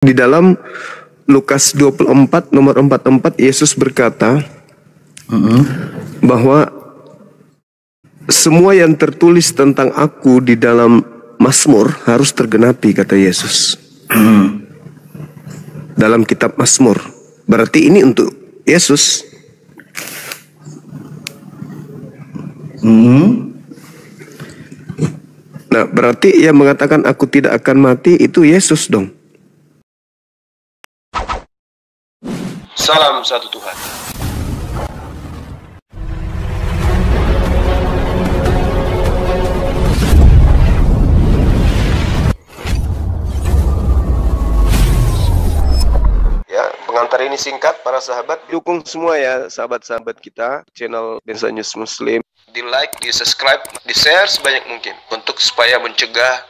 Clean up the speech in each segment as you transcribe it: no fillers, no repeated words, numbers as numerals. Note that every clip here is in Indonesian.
Di dalam Lukas 24 nomor 44 Yesus berkata bahwa semua yang tertulis tentang aku di dalam Mazmur harus tergenapi, kata Yesus. Dalam kitab Mazmur. Berarti ini untuk Yesus. Nah, berarti yang mengatakan aku tidak akan mati itu Yesus dong. Salam satu Tuhan. Ya, pengantar ini singkat para sahabat. Dukung semua ya sahabat-sahabat kita channel Densa News Muslim. Di like, di subscribe, di share sebanyak mungkin untuk supaya mencegah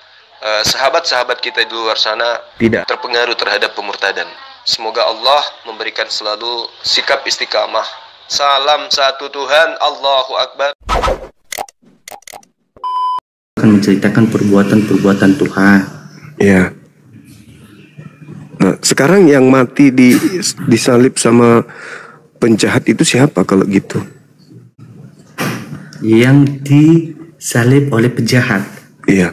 sahabat-sahabat kita di luar sana Tidak terpengaruh terhadap pemurtadan. Semoga Allah memberikan selalu sikap istiqamah. Salam satu Tuhan, Allahu Akbar. Akan menceritakan perbuatan-perbuatan Tuhan. Ya. Nah, sekarang yang mati disalib sama penjahat itu siapa kalau gitu? Yang disalib oleh penjahat. Iya.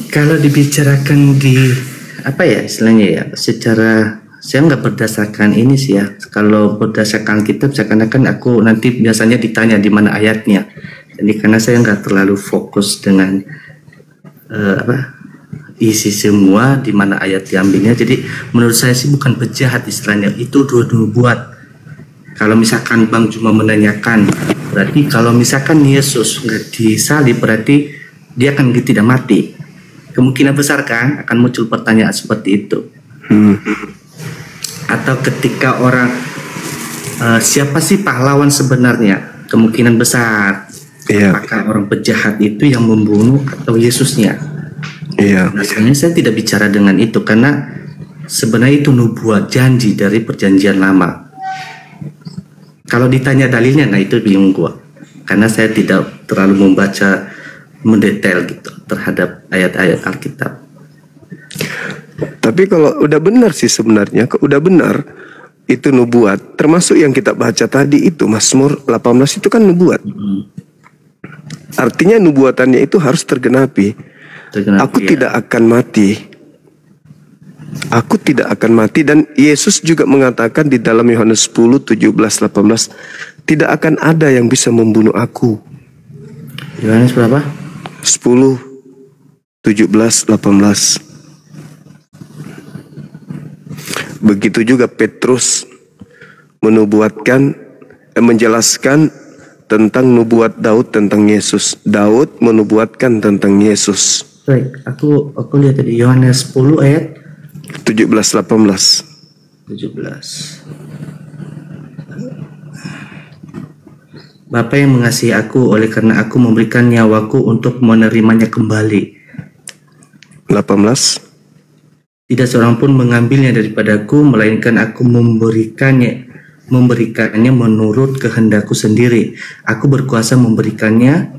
Kalau dibicarakan di apa ya istilahnya ya, secara saya nggak berdasarkan ini sih ya. Kalau berdasarkan kitab seakan-akan aku nanti biasanya ditanya di mana ayatnya. Jadi karena saya nggak terlalu fokus dengan isi semua di mana ayat diambilnya. Jadi menurut saya sih bukan penjahat istilahnya, itu dua-dua buat. Kalau misalkan Bang cuma menanyakan, berarti kalau misalkan Yesus nggak disalib berarti dia akan tidak mati. Kemungkinan besar kan akan muncul pertanyaan seperti itu. Atau ketika orang siapa sih pahlawan sebenarnya? Kemungkinan besar apakah orang penjahat itu yang membunuh atau Yesusnya? Nah, sebenarnya saya tidak bicara dengan itu karena sebenarnya itu nubuat janji dari perjanjian lama. Kalau ditanya dalilnya, nah itu bingung gua karena saya tidak terlalu membaca mendetail gitu terhadap ayat-ayat Alkitab. Tapi kalau udah benar sih sebenarnya, udah benar itu nubuat, termasuk yang kita baca tadi itu Mazmur 18 itu kan nubuat. Artinya nubuatannya itu harus tergenapi. Aku tidak akan mati. Aku tidak akan mati. Dan Yesus juga mengatakan di dalam Yohanes 10, 17, 18, tidak akan ada yang bisa membunuh aku. Yohanes berapa? 10, 17, 18. Begitu juga Petrus menubuatkan, menjelaskan tentang nubuat Daud tentang Yesus. Daud menubuatkan tentang Yesus. Baik, aku lihat tadi Yohanes 10 ayat 17, 18. 17. Bapa yang mengasihi aku, oleh karena aku memberikan nyawaku untuk menerimanya kembali. 18. Tidak seorang pun mengambilnya daripadaku, melainkan aku memberikannya menurut kehendakku sendiri. Aku berkuasa memberikannya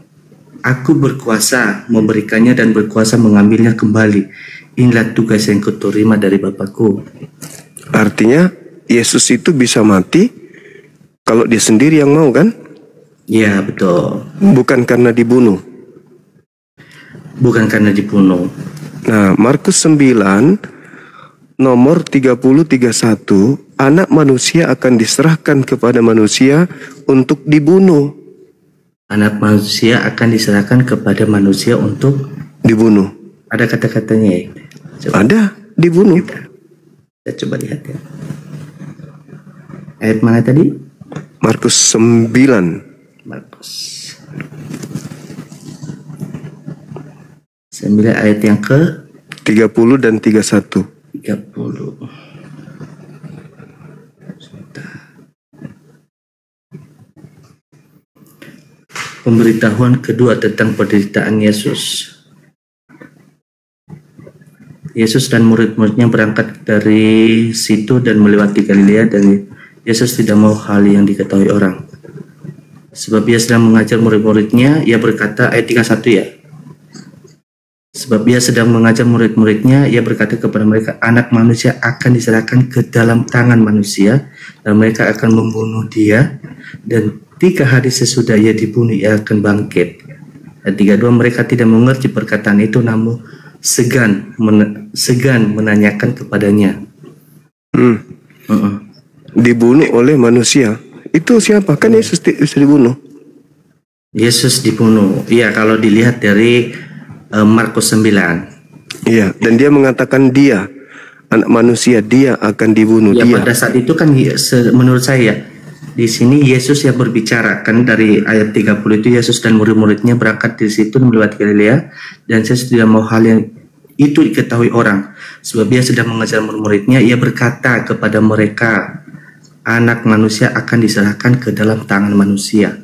dan berkuasa mengambilnya kembali. Inilah tugas yang kuterima dari Bapakku. Artinya Yesus itu bisa mati kalau dia sendiri yang mau, kan? Ya, betul. Bukan karena dibunuh. Nah, Markus 9 nomor 30-31, anak manusia akan diserahkan kepada manusia untuk dibunuh. Anak manusia akan diserahkan kepada manusia untuk dibunuh. Ada kata-katanya ya? Ada, dibunuh. Kita coba lihat ya. Ayat mana tadi? Markus 9. Markus 9 ayat yang ke 30 dan 31. 30. Pemberitahuan kedua tentang penderitaan Yesus. Yesus dan murid-muridnya berangkat dari situ dan melewati Galilea, dan Yesus tidak mau hal yang diketahui orang. Sebab ia sedang mengajar murid-muridnya, ia berkata, ayat 31 ya, Sebab ia sedang mengajar murid-muridnya, ia berkata kepada mereka, anak manusia akan diserahkan ke dalam tangan manusia, dan mereka akan membunuh dia, dan 3 hari sesudah ia dibunuh, ia akan bangkit. Dan 32 mereka tidak mengerti perkataan itu, namun segan menanyakan kepadanya. Dibunuh oleh manusia. Itu siapa? Kan Yesus dibunuh. Yesus dibunuh. Iya, kalau dilihat dari Markus 9. Iya, dan dia mengatakan dia anak manusia, dia akan dibunuh. Ya, dia. Pada saat itu kan menurut saya di sini Yesus yang berbicara, kan dari ayat 30 itu Yesus dan murid-muridnya berangkat di situ melewati Galilea, dan Yesus tidak mau hal yang itu diketahui orang, sebab ia sedang mengajar murid-muridnya. Ia berkata kepada mereka, anak manusia akan diserahkan ke dalam tangan manusia.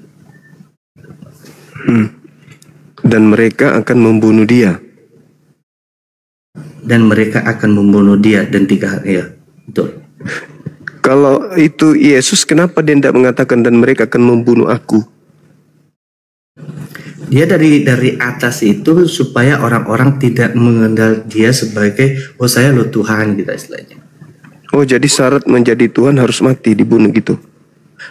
Dan mereka akan membunuh dia. Dan mereka akan membunuh dia, dan 3 hari. Ya, betul. Kalau itu Yesus, kenapa dia tidak mengatakan dan mereka akan membunuh aku? Dia dari atas itu supaya orang-orang tidak mengenal dia sebagai, oh saya lo Tuhan, gitu istilahnya. Oh, jadi syarat menjadi Tuhan harus mati, dibunuh gitu?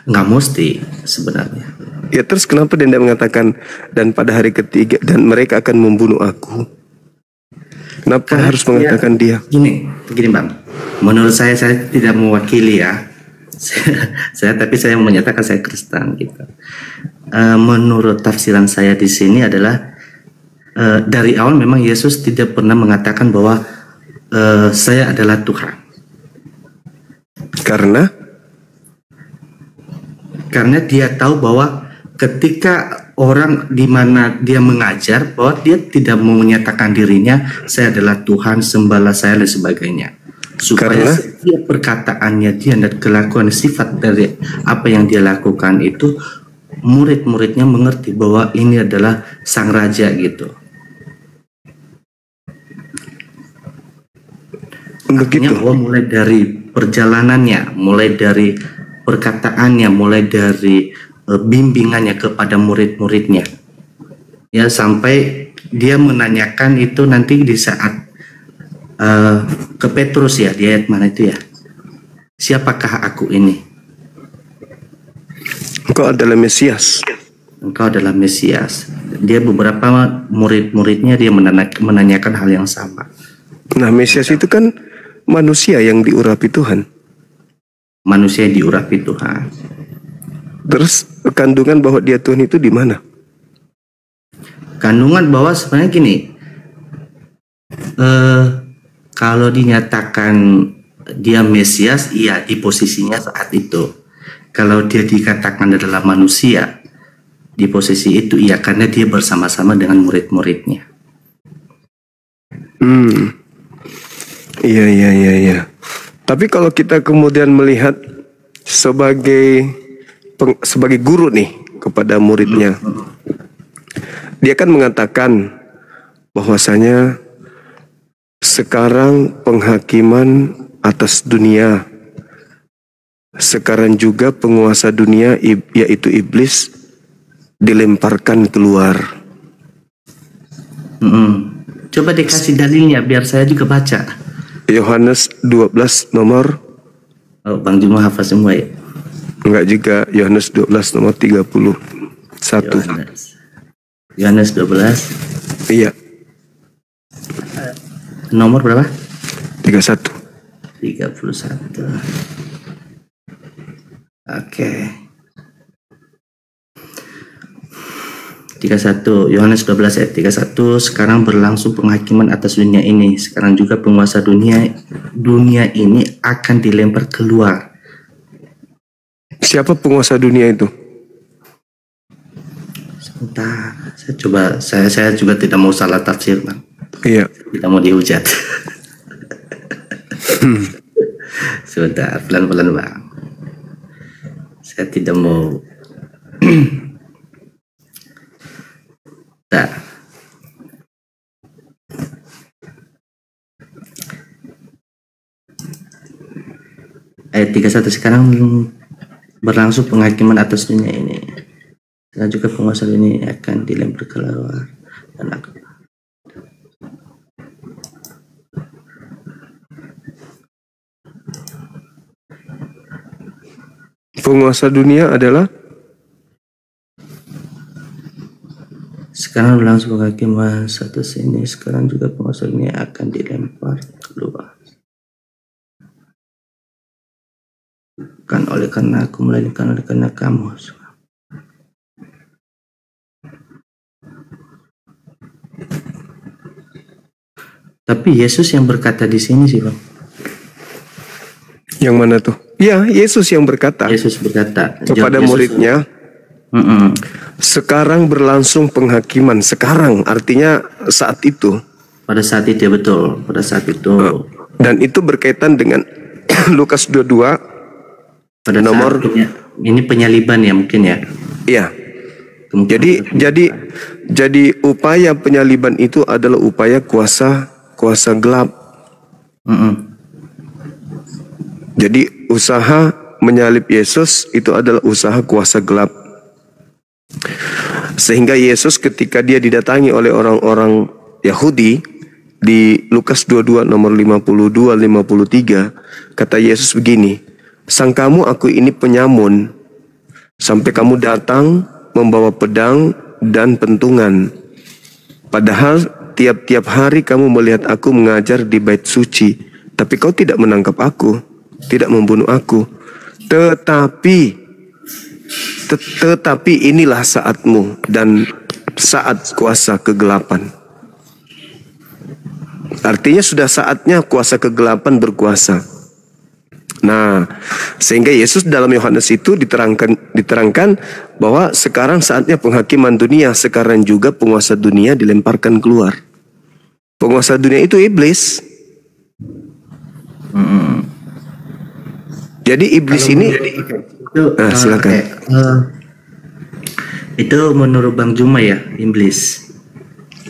Nggak mesti sebenarnya. Ya, terus kenapa dia tidak mengatakan dan pada hari ketiga dan mereka akan membunuh aku? Kenapa harus mengatakan dia? Gini Bang, menurut saya tidak mewakili ya. Tapi saya menyatakan saya Kristen gitu. Menurut tafsiran saya di sini adalah dari awal memang Yesus tidak pernah mengatakan bahwa saya adalah Tuhan. Karena dia tahu bahwa ketika orang di mana dia mengajar, bahwa dia tidak mau menyatakan dirinya saya adalah Tuhan, sembahlah saya dan sebagainya, supaya setiap perkataannya dia dan kelakuan sifat dari apa yang dia lakukan itu murid-muridnya mengerti bahwa ini adalah sang raja gitu. Artinya bahwa mulai dari perjalanannya, mulai dari perkataannya, mulai dari bimbingannya kepada murid-muridnya, ya, sampai dia menanyakan itu nanti di saat ke Petrus ya, di ayat mana itu ya, siapakah aku ini? Engkau adalah Mesias. Engkau adalah Mesias. Dia beberapa murid-muridnya dia menanyakan hal yang sama. Nah, Mesias itu kan manusia yang diurapi Tuhan. Manusia yang diurapi Tuhan. Terus kandungan bahwa dia Tuhan itu di mana? Kandungan bahwa sebenarnya gini, kalau dinyatakan dia Mesias, iya di posisinya saat itu. Kalau dia dikatakan adalah manusia, di posisi itu iya karena dia bersama-sama dengan murid-muridnya. Iya. Tapi kalau kita kemudian melihat sebagai guru nih kepada muridnya, dia kan mengatakan bahwasanya sekarang penghakiman atas dunia, sekarang juga penguasa dunia yaitu iblis dilemparkan keluar. Coba dikasih dalilnya biar saya juga baca. Yohanes 12 nomor. Oh, Bang Juma hafal semua ya? Enggak juga, Yohanes 12 nomor 31. Yohanes 12. Iya. Nomor berapa? 31. Oke. 31, Yohanes 12 ayat 31, sekarang berlangsung penghakiman atas dunia ini. Sekarang juga penguasa dunia ini akan dilempar keluar. Siapa penguasa dunia itu? Sebentar, saya juga tidak mau salah tafsir, Bang. Iya. Tidak mau dihujat. Sebentar, pelan-pelan, Bang. Saya tidak mau. Nah. Ayat 31, sekarang berlangsung penghakiman atas dunia ini. Sekarang juga penguasa ini akan dilempar keluar. Dan Penguasa dunia adalah sekarang berlangsung hakim satu sini, sekarang juga penguasa dunia akan dilempar keluar. Bukan oleh karena aku, melainkan oleh karena kamu. Tapi Yesus yang berkata di sini sih, Bang. Yang mana tuh? Ya, Yesus yang berkata. Yesus berkata kepada muridnya, sekarang berlangsung penghakiman. Sekarang artinya saat itu. Pada saat itu ya, betul. Pada saat itu. Dan itu berkaitan dengan Lukas 22. Pada nomor ini penyaliban ya mungkin ya. Iya. Jadi upaya penyaliban itu adalah upaya kuasa gelap. Jadi usaha menyalib Yesus itu adalah usaha kuasa gelap. Sehingga Yesus ketika dia didatangi oleh orang-orang Yahudi di Lukas 22 nomor 52-53, kata Yesus begini, sangkamu aku ini penyamun sampai kamu datang membawa pedang dan pentungan. Padahal tiap-tiap hari kamu melihat aku mengajar di bait suci, tapi kau tidak menangkap aku, tidak membunuh aku. Tetapi inilah saatmu dan saat kuasa kegelapan. Artinya sudah saatnya kuasa kegelapan berkuasa. Nah, sehingga Yesus dalam Yohanes itu diterangkan bahwa sekarang saatnya penghakiman dunia, sekarang juga penguasa dunia dilemparkan keluar. Penguasa dunia itu iblis. Jadi iblis ini silakan. Itu menurut Bang Juma ya, iblis.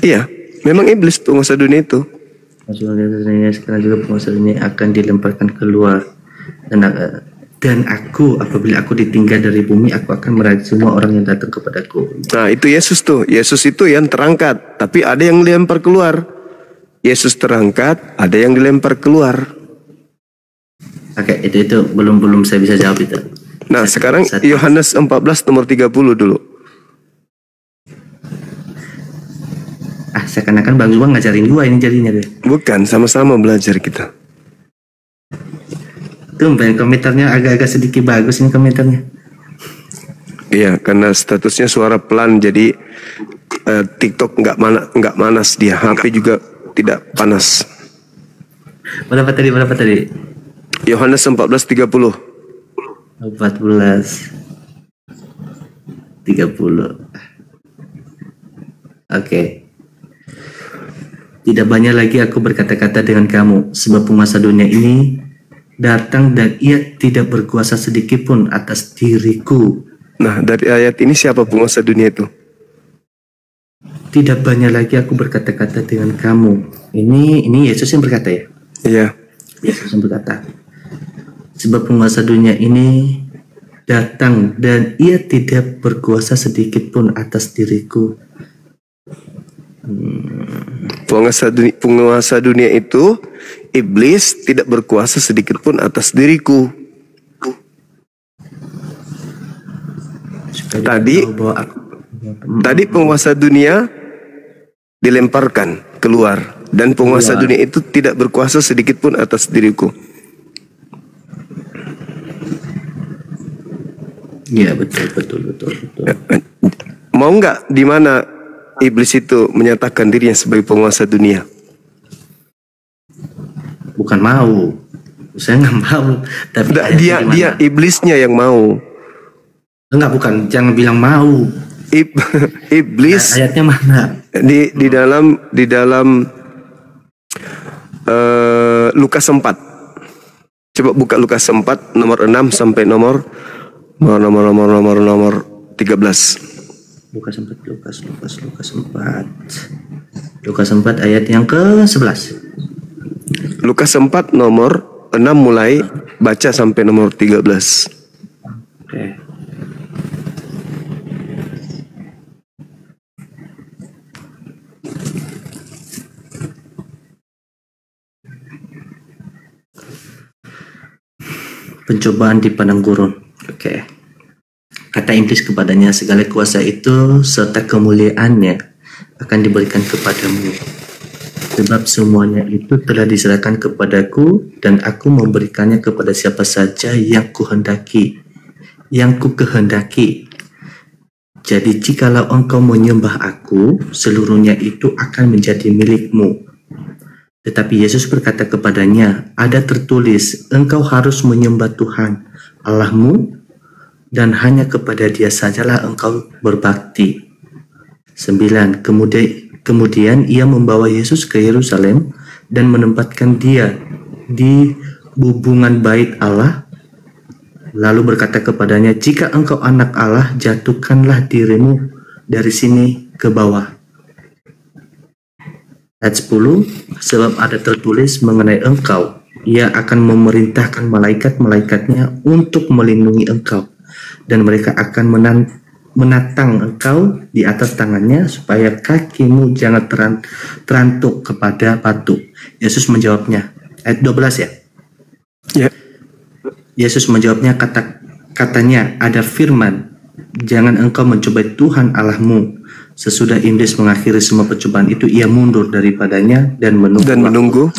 Iya, memang iblis penguasa dunia itu. Sekarang juga penguasa dunia akan dilemparkan keluar. Dan aku, apabila aku ditinggal dari bumi, aku akan merajai semua orang yang datang kepadaku. Nah, itu Yesus tuh. Yesus itu yang terangkat, tapi ada yang dilempar keluar. Yesus terangkat, ada yang dilempar keluar. Oke, itu belum saya bisa jawab itu. Nah, sekarang Yohanes 14 nomor 30 dulu. Seakan-akan Bang Zuma ngajarin gua ini jadinya deh. Bukan, sama-sama belajar kita. Tumben komentarnya agak-agak sedikit bagus ini komentarnya. Iya, karena statusnya suara pelan, jadi TikTok nggak manas dia, HP juga tidak panas. Berapa tadi? Yohanes 14:30. 14:30. Oke. Tidak banyak lagi aku berkata-kata dengan kamu, sebab penguasa dunia ini datang dan ia tidak berkuasa sedikit pun atas diriku. Nah, dari ayat ini siapa penguasa dunia itu? Tidak banyak lagi aku berkata-kata dengan kamu. Ini Yesus yang berkata ya? Iya. Yesus yang berkata. Sebab penguasa dunia ini datang dan ia tidak berkuasa sedikit pun atas diriku. Penguasa dunia itu iblis tidak berkuasa sedikit pun atas diriku. Tadi penguasa dunia dilemparkan keluar dan penguasa dunia itu tidak berkuasa sedikit pun atas diriku. Iya, betul. Mau nggak di mana iblis itu menyatakan dirinya sebagai penguasa dunia? Bukan mau, saya nggak mau. Tapi dia iblisnya yang mau. Enggak, bukan, jangan bilang mau. Iblis. Ayatnya mana? Di dalam Lukas 4. Coba buka Lukas 4 nomor 6 sampai nomor 13. Lukas 4 ayat yang ke-11. Lukas 4 nomor 6 mulai baca sampai nomor 13. Oke. Pencobaan di padang gurun. Oke. Kata iblis kepadanya, segala kuasa itu serta kemuliaannya akan diberikan kepadamu. Sebab semuanya itu telah diserahkan kepadaku dan aku memberikannya kepada siapa saja yang kukehendaki. Jadi jikalau engkau menyembah aku, seluruhnya itu akan menjadi milikmu. Tetapi Yesus berkata kepadanya, ada tertulis, engkau harus menyembah Tuhan Allahmu dan hanya kepada Dia sajalah engkau berbakti. 9. Kemudian ia membawa Yesus ke Yerusalem dan menempatkan Dia di bubungan bait Allah. Lalu berkata kepadanya, jika engkau anak Allah, jatuhkanlah dirimu dari sini ke bawah. Ayat 10, sebab ada tertulis mengenai engkau, ia akan memerintahkan malaikat-malaikatnya untuk melindungi engkau, dan mereka akan menatang engkau di atas tangannya supaya kakimu jangan terantuk kepada batu. Yesus menjawabnya, ayat 12 ya. Ya. Yesus menjawabnya, katanya ada firman, jangan engkau mencobai Tuhan Allahmu. Sesudah iblis mengakhiri semua percobaan itu, ia mundur daripadanya dan menunggu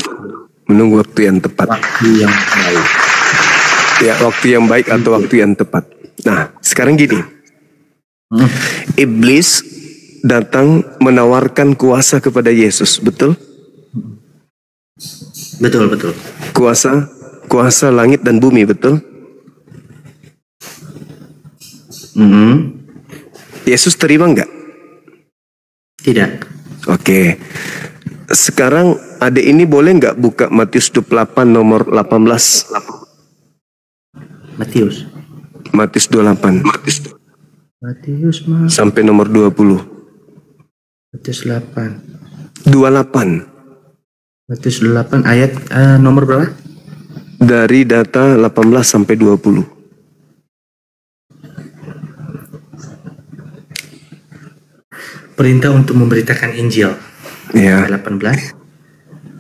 waktu yang tepat. Waktu yang baik. Ya, waktu yang baik atau waktu yang tepat. Nah, sekarang gini. Iblis datang menawarkan kuasa kepada Yesus, betul? Betul. Kuasa langit dan bumi, betul? Yesus terima nggak? Tidak. Oke. Sekarang adik ini boleh nggak buka Matius 28 nomor 18? Matius 28. Sampai nomor 20. Matius 8. 28. Matius 8 ayat nomor berapa? Dari data 18 sampai 20. Perintah untuk memberitakan Injil. Ya. Ayat 18.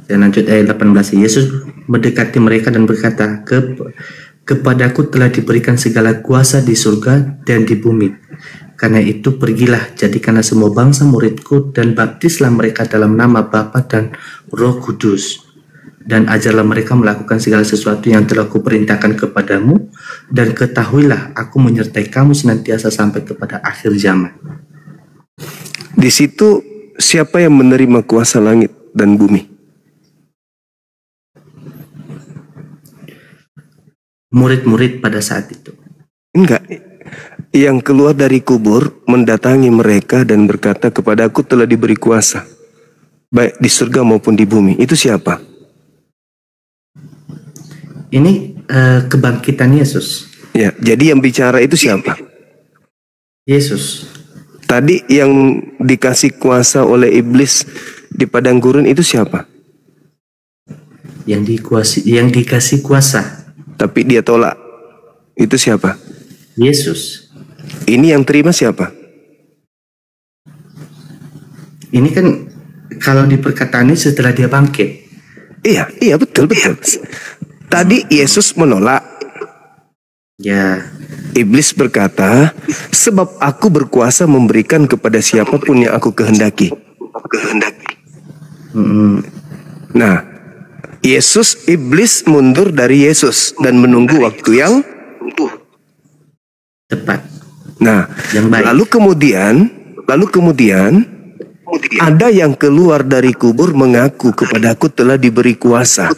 Saya lanjut ayat 18. Yesus mendekati mereka dan berkata, kepadaku telah diberikan segala kuasa di surga dan di bumi. Karena itu pergilah, jadikanlah semua bangsa muridku dan baptislah mereka dalam nama Bapa dan Roh Kudus. Dan ajarlah mereka melakukan segala sesuatu yang telah kuperintahkan kepadamu. Dan ketahuilah, aku menyertai kamu senantiasa sampai kepada akhir zaman. Di situ siapa yang menerima kuasa langit dan bumi? Murid-murid pada saat itu. Enggak. Yang keluar dari kubur mendatangi mereka dan berkata, kepadaku telah diberi kuasa, baik di surga maupun di bumi. Itu siapa? Ini kebangkitan Yesus. Ya, jadi yang bicara itu siapa? Yesus. Tadi yang dikasih kuasa oleh iblis di padang gurun itu siapa? Yang dikasih kuasa. Tapi dia tolak. Itu siapa? Yesus. Ini yang terima siapa? Ini kan kalau di perkataannya setelah dia bangkit. Iya betul. Tadi Yesus menolak. Ya. Iblis berkata, sebab aku berkuasa memberikan kepada siapapun yang aku kehendaki. Nah, iblis mundur dari Yesus dan menunggu waktu yang tepat. Nah, yang baik. lalu kemudian ada yang keluar dari kubur mengaku, kepadaku telah diberi kuasa.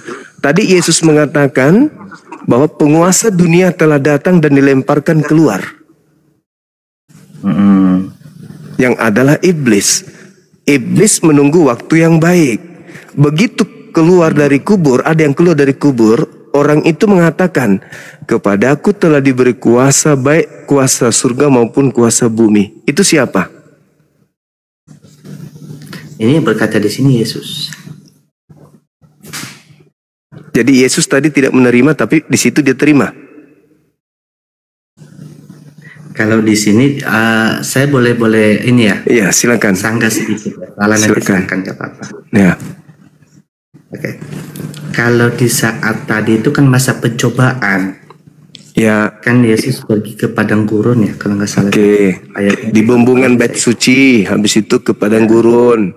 Tadi Yesus mengatakan bahwa penguasa dunia telah datang dan dilemparkan keluar. Yang adalah iblis. Iblis menunggu waktu yang baik. Begitu keluar dari kubur, ada yang keluar dari kubur, orang itu mengatakan, kepadaku telah diberi kuasa, baik kuasa surga maupun kuasa bumi. Itu siapa? Ini yang berkata di sini Yesus. Jadi Yesus tadi tidak menerima, tapi di situ dia terima. Kalau di sini saya boleh ini ya? Iya, silakan. Sanggah sedikit. Silakan, nggak apa-apa. Ya. Oke. Kalau di saat tadi itu kan masa pencobaan. Ya, kan Yesus pergi ke padang gurun ya, kalau nggak salah. Oke. Di bumbungan bait suci, habis itu ke padang gurun.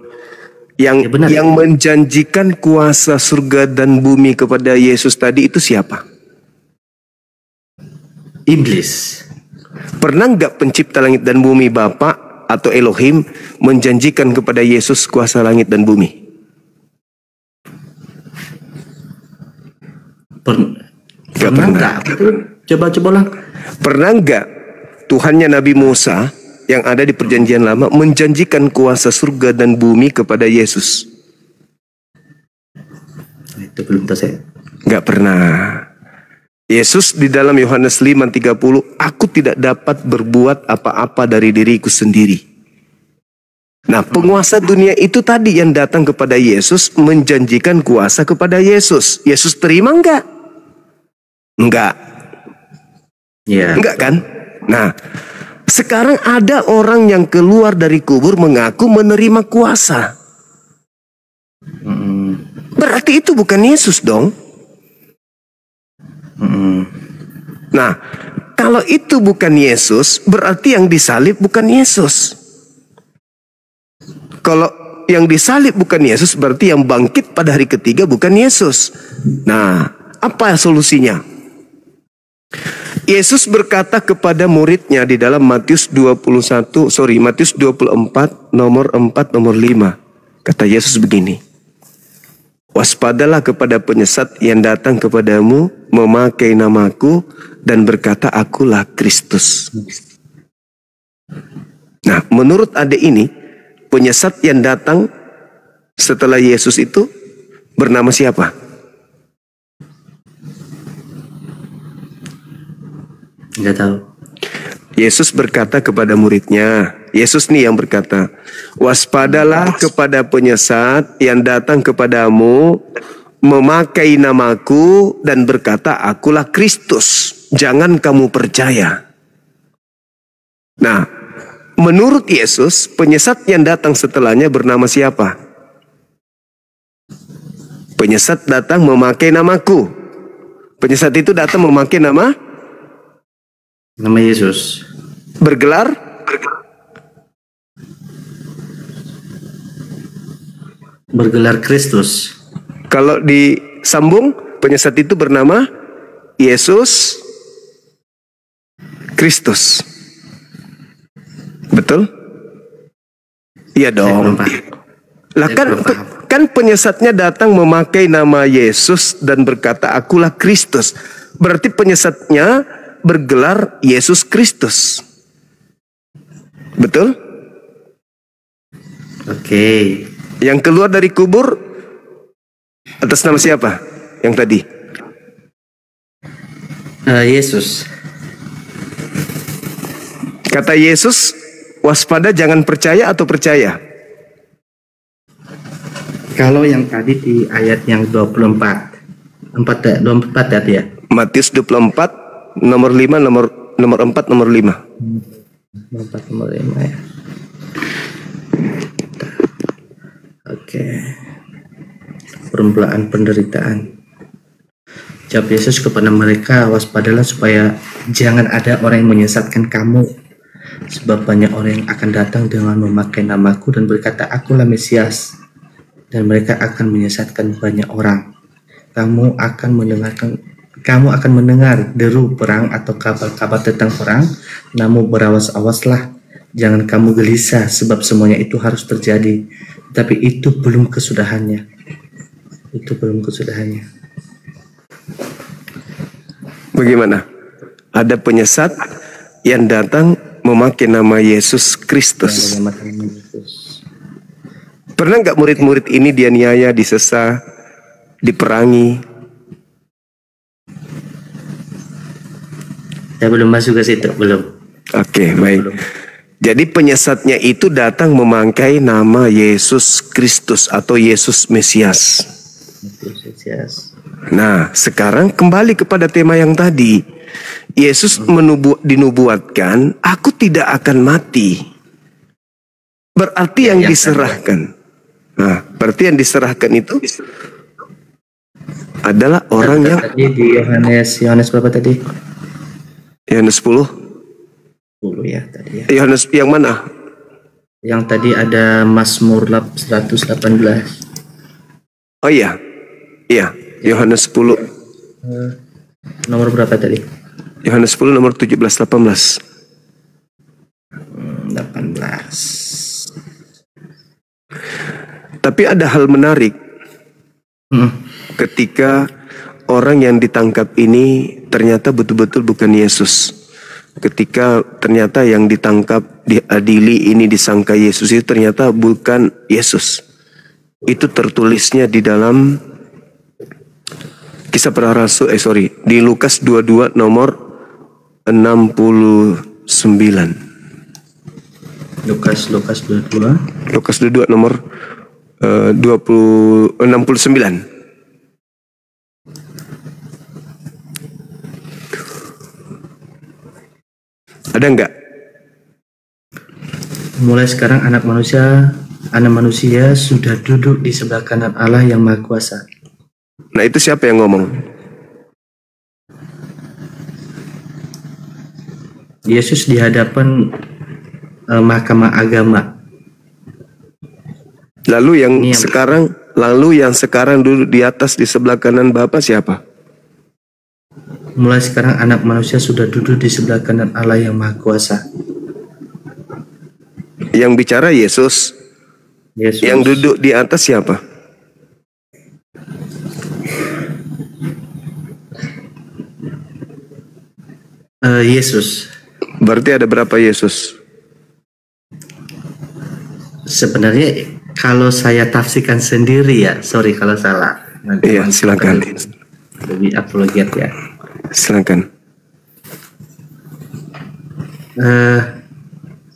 Yang menjanjikan kuasa surga dan bumi kepada Yesus tadi itu siapa? Iblis. Pernah nggak pencipta langit dan bumi Bapa atau Elohim menjanjikan kepada Yesus kuasa langit dan bumi? Pernah nggak? Coba ulang. Pernah nggak Tuhannya Nabi Musa yang ada di perjanjian lama menjanjikan kuasa surga dan bumi kepada Yesus? Itu belum tahu saya. Nggak pernah. Yesus di dalam Yohanes 5:30, aku tidak dapat berbuat apa-apa dari diriku sendiri. Nah, penguasa dunia itu tadi yang datang kepada Yesus menjanjikan kuasa kepada Yesus. Yesus terima enggak? Enggak. Ya. Enggak kan? Nah, sekarang ada orang yang keluar dari kubur mengaku menerima kuasa. Berarti itu bukan Yesus dong. Nah, kalau itu bukan Yesus, berarti yang disalib bukan Yesus. Kalau yang disalib bukan Yesus, berarti yang bangkit pada hari ketiga bukan Yesus. Nah, apa solusinya? Yesus berkata kepada muridnya di dalam Matius 24 nomor 4 nomor 5. Kata Yesus begini. Waspadalah kepada penyesat yang datang kepadamu memakai namaku dan berkata akulah Kristus. Nah, menurut adek ini, penyesat yang datang setelah Yesus itu bernama siapa? Nggak tahu. Yesus berkata kepada muridnya, Yesus nih yang berkata, waspadalah kepada penyesat yang datang kepadamu memakai namaku dan berkata akulah Kristus, jangan kamu percaya. Nah, menurut Yesus penyesat yang datang setelahnya bernama siapa? Penyesat datang memakai namaku. Penyesat itu datang memakai nama Yesus. Bergelar Kristus. Kalau disambung, penyesat itu bernama Yesus Kristus. Betul? Iya dong. Lah kan penyesatnya datang memakai nama Yesus dan berkata akulah Kristus. Berarti penyesatnya bergelar Yesus Kristus. Betul? Oke. Yang keluar dari kubur atas nama siapa? Yang tadi? Yesus. Kata Yesus, waspada jangan percaya atau percaya? Kalau yang tadi di ayat yang 24 tadi ya. Matius 24 nomor 5 nomor 4 nomor 5. Nomor 5 ya. Oke. Permulaan penderitaan. Jawab Yesus kepada mereka, waspadalah supaya jangan ada orang yang menyesatkan kamu. Sebab banyak orang yang akan datang dengan memakai namaku dan berkata, akulah Mesias. Dan mereka akan menyesatkan banyak orang. Kamu akan mendengar deru perang atau kabar-kabar tentang perang. Namun berawas-awaslah. Jangan kamu gelisah sebab semuanya itu harus terjadi. Tapi itu belum kesudahannya. Bagaimana? Ada penyesat yang datang memakai nama Yesus Kristus. Pernah nggak murid-murid ini dianiaya, disesa, diperangi? Saya belum masuk ke situ, belum. Oke, baik. Belum. Jadi penyesatnya itu datang memakai nama Yesus Kristus atau Yesus Mesias. Nah, sekarang kembali kepada tema yang tadi. Yesus dinubuatkan, aku tidak akan mati. Berarti yang diserahkan. Nah, berarti yang diserahkan itu adalah orang yang tadi di Yohanes berapa tadi? Yohanes 10? 10 ya tadi ya. Yohanes yang mana? Yang tadi ada Mazmur 118. Oh iya. Iya, Yohanes 10. Nomor berapa tadi? Yohanes 10 nomor 17 18. 18. Tapi ada hal menarik. Ketika orang yang ditangkap ini ternyata betul-betul bukan Yesus. Ketika ternyata yang ditangkap, diadili, ini disangka Yesus, itu ternyata bukan Yesus. Itu tertulisnya di dalam Kisah Para Rasul, di Lukas 22 nomor 69. Lukas 22 nomor 69. Ada enggak? Mulai sekarang anak manusia sudah duduk di sebelah kanan Allah yang Maha Kuasa. Nah, itu siapa yang ngomong? Yesus di hadapan mahkamah agama. Lalu yang sekarang duduk di atas di sebelah kanan Bapa siapa? Mulai sekarang anak manusia sudah duduk di sebelah kanan Allah yang Maha Kuasa. Yang bicara Yesus. Yang duduk di atas siapa? Yesus. Berarti ada berapa Yesus? Sebenarnya kalau saya tafsirkan sendiri ya, sorry kalau salah. Iya, silakan. Lebih apologet ya. Silakan.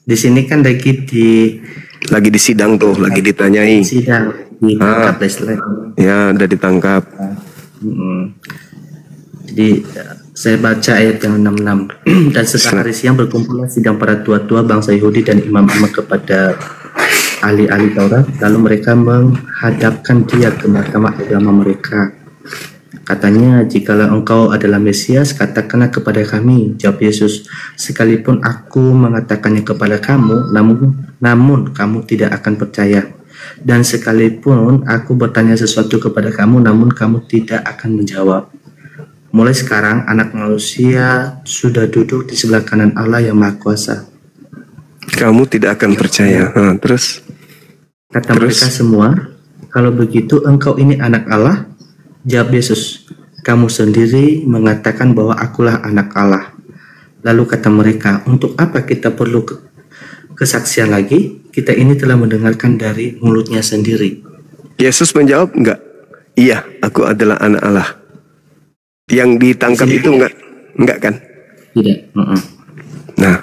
Di sini kan lagi di sidang tuh, lagi ditanyai. Sidang ditangkap ya, udah ditangkap. Jadi saya baca ayat yang 66. Dan setelah hari siang berkumpullah sidang para tua-tua bangsa Yahudi dan imam-imam kepada ahli-ahli Taurat, lalu mereka menghadapkan dia ke mahkamah agama mereka. Katanya, jikalau engkau adalah Mesias, katakanlah kepada kami. Jawab Yesus, sekalipun aku mengatakannya kepada kamu, namun kamu tidak akan percaya. Dan sekalipun aku bertanya sesuatu kepada kamu, namun kamu tidak akan menjawab. Mulai sekarang anak manusia sudah duduk di sebelah kanan Allah yang Maha Kuasa. Kamu tidak akan percaya. Terus? Kata mereka semua, kalau begitu engkau ini anak Allah? Jawab Yesus, kamu sendiri mengatakan bahwa akulah anak Allah. Lalu kata mereka, untuk apa kita perlu kesaksian lagi? Kita ini telah mendengarkan dari mulutnya sendiri. Yesus menjawab, enggak. Iya, aku adalah anak Allah. Yang ditangkap itu enggak kan? Tidak. Nah,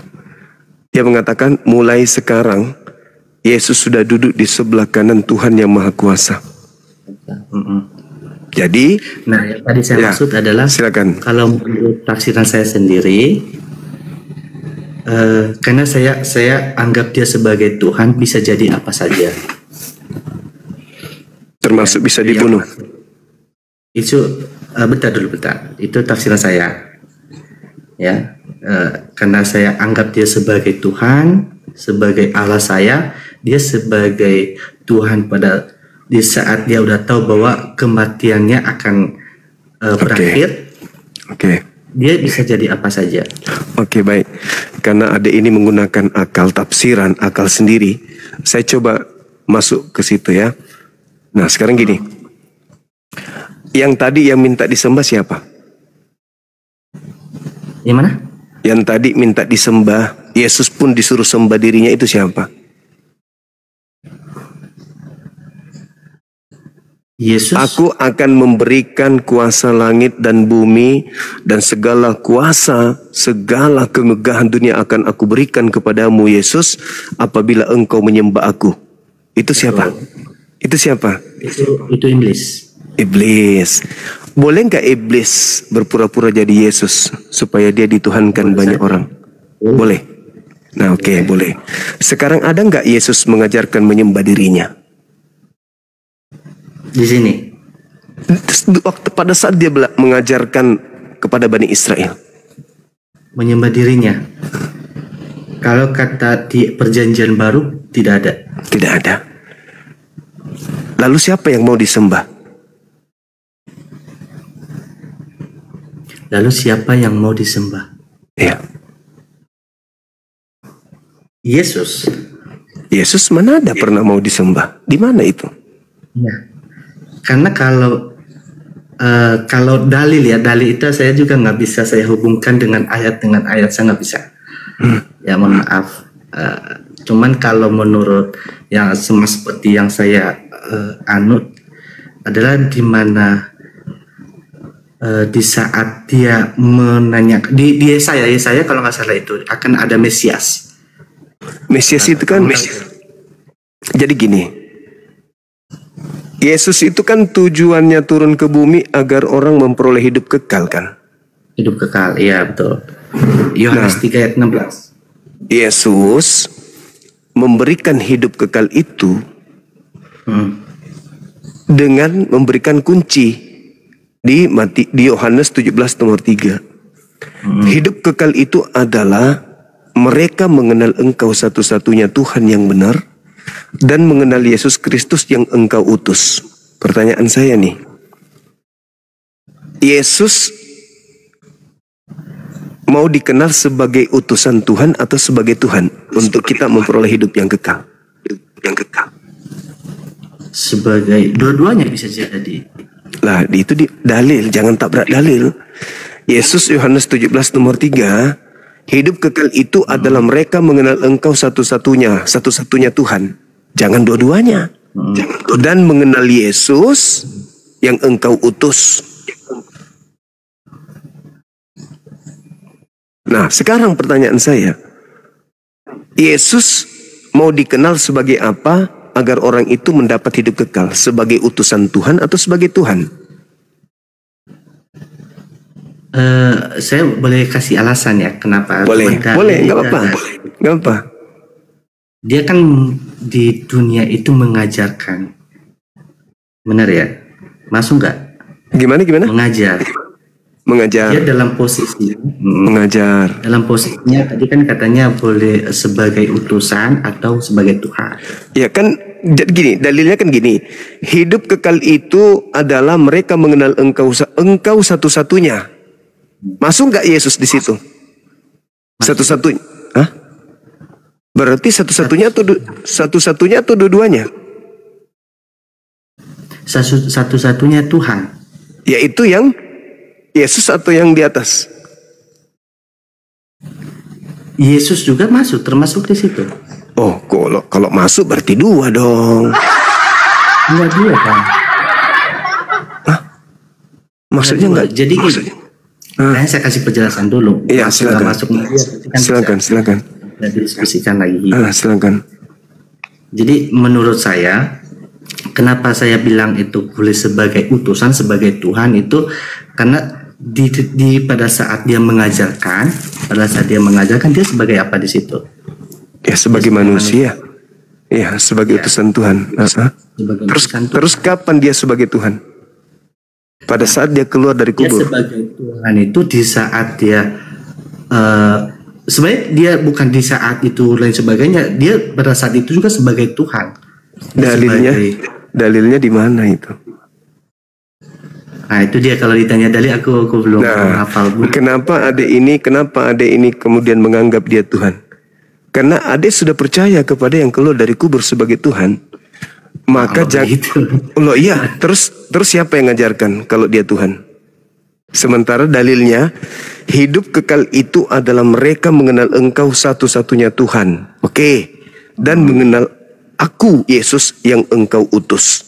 dia mengatakan mulai sekarang Yesus sudah duduk di sebelah kanan Tuhan yang Maha Kuasa. Jadi, yang tadi saya maksud adalah, silakan. Kalau menurut tafsiran saya sendiri, karena saya anggap dia sebagai Tuhan, bisa jadi apa saja. Termasuk bisa dibunuh. Itu bentar. Itu tafsiran saya. Ya, karena saya anggap dia sebagai Tuhan, sebagai Allah saya, dia sebagai Tuhan pada di saat dia udah tahu bahwa kematiannya akan berakhir. Dia bisa jadi apa saja. Baik. Karena ada ini menggunakan akal tafsiran, akal sendiri. Saya coba masuk ke situ ya. Nah, sekarang gini. Yang tadi yang minta disembah siapa? Yang mana? Yang tadi minta disembah, Yesus pun disuruh sembah dirinya, itu siapa? Yesus. Aku akan memberikan kuasa langit dan bumi dan segala kuasa, segala kemegahan dunia akan aku berikan kepadamu, Yesus, apabila engkau menyembah aku. Itu siapa? Itu siapa? Itu iblis. Iblis. Boleh nggak iblis berpura-pura jadi Yesus supaya dia dituhankan banyak orang? Boleh. Nah, oke, boleh. Sekarang ada nggak Yesus mengajarkan menyembah dirinya? Di sini. Waktu pada saat dia mengajarkan kepada Bani Israel. menyembah dirinya. Kalau kata di perjanjian baru tidak ada. Tidak ada. Lalu siapa yang mau disembah? Lalu siapa yang mau disembah? Ya. Yesus. Yesus mana ada pernah mau disembah? Di mana itu? Ya. Karena kalau dalil itu saya juga nggak bisa saya hubungkan dengan ayat saya nggak bisa. Ya mohon maaf. Cuman kalau menurut yang seperti yang saya anut adalah di mana di saat dia menanyakan di Yesaya kalau nggak salah itu akan ada Mesias. Mesias itu kan jadi gini. Yesus itu kan tujuannya turun ke bumi agar orang memperoleh hidup kekal kan? Hidup kekal, iya betul. Yohanes 3 ayat 16. Yesus memberikan hidup kekal itu dengan memberikan kunci di Yohanes 17 nomor 3. Hidup kekal itu adalah mereka mengenal Engkau satu-satunya Tuhan yang benar dan mengenal Yesus Kristus yang Engkau utus. Pertanyaan saya nih, Yesus mau dikenal sebagai utusan Tuhan atau sebagai Tuhan untuk kita memperoleh hidup yang kekal? Sebagai dua-duanya bisa jadi. Lah, itu dalil, jangan tabrak dalil. Yesus Yohanes 17 nomor 3, hidup kekal itu adalah mereka mengenal Engkau satu-satunya Tuhan. Jangan dua-duanya. Dan mengenal Yesus yang Engkau utus. Nah, sekarang pertanyaan saya, Yesus mau dikenal sebagai apa agar orang itu mendapat hidup kekal? Sebagai utusan Tuhan atau sebagai Tuhan? Saya boleh kasih alasan ya kenapa? Boleh, nggak apa-apa. Dia kan di dunia itu mengajarkan, benar ya? Masuk nggak? Gimana? Mengajar. Dia dalam posisi mengajar. Dalam posisinya tadi kan katanya boleh sebagai utusan atau sebagai Tuhan. Ya kan, gini, dalilnya kan gini. Hidup kekal itu adalah mereka mengenal Engkau satu-satunya. Masuk nggak Yesus di situ? Satu-satunya? Hah? Berarti satu-satunya atau dua-duanya? Satu-satunya Tuhan. Yaitu yang Yesus atau yang di atas? Yesus juga termasuk di situ. Oh, kalau masuk berarti dua dong. Enggak dua kan? Hah? Maksudnya enggak? Jadi gini. Saya kasih penjelasan dulu. Iya, silakan. Silakan. Kita diskusikan lagi. Silakan. Jadi menurut saya, kenapa saya bilang itu boleh sebagai utusan, sebagai Tuhan itu karena pada saat dia mengajarkan, dia sebagai apa di situ? Ya sebagai manusia. Ya sebagai utusan Tuhan. Terus kapan dia sebagai Tuhan? Pada saat dia keluar dari kubur. Dia sebagai Tuhan itu di saat dia sebenarnya dia bukan di saat itu lain sebagainya, dia pada saat itu juga sebagai Tuhan. Dalilnya di mana itu? Nah itu dia, kalau ditanya dalil aku belum hafal. Kenapa adek ini kemudian menganggap dia Tuhan? Karena adek sudah percaya kepada yang keluar dari kubur sebagai Tuhan. Maka terus siapa yang ngajarkan kalau dia Tuhan? Sementara dalilnya, hidup kekal itu adalah mereka mengenal Engkau satu-satunya Tuhan. Oke. Dan mengenal Aku, Yesus yang Engkau utus.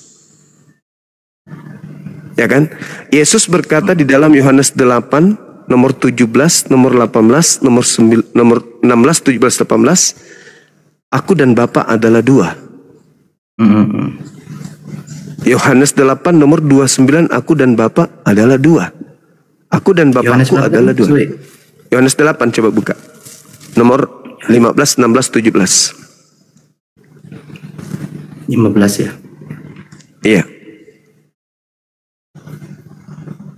Ya kan? Yesus berkata di dalam Yohanes 8, nomor 17, nomor 18, nomor 16, 17, 18. Aku dan Bapa adalah dua. Yohanes 8 nomor 29, aku dan Bapa adalah dua. Aku dan Bapakku adalah dua. Yohanes 8, coba buka. Nomor 15, 16, 17. 15 ya? Iya.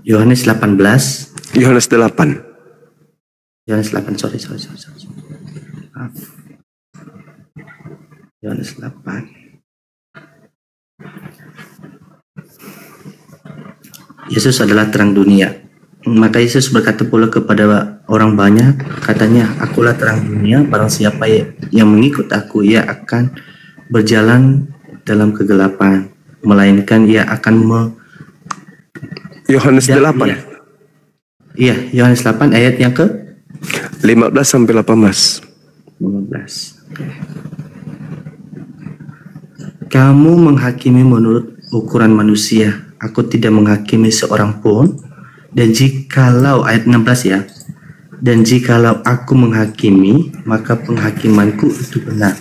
Yohanes 18. Yohanes 8. Yohanes 8, sorry. Maaf. Yohanes 8. Yesus adalah terang dunia. Maka Yesus berkata pula kepada orang banyak, katanya, akulah terang dunia, barang siapa yang mengikut aku, ia akan berjalan dalam kegelapan, melainkan ia akan Yohanes 8. Iya, Yohanes 8 ayat yang ke 15 sampai 18. 15. Kamu menghakimi menurut ukuran manusia. Aku tidak menghakimi seorang pun. Dan jikalau ayat 16 ya. Dan jikalau aku menghakimi, maka penghakimanku itu benar.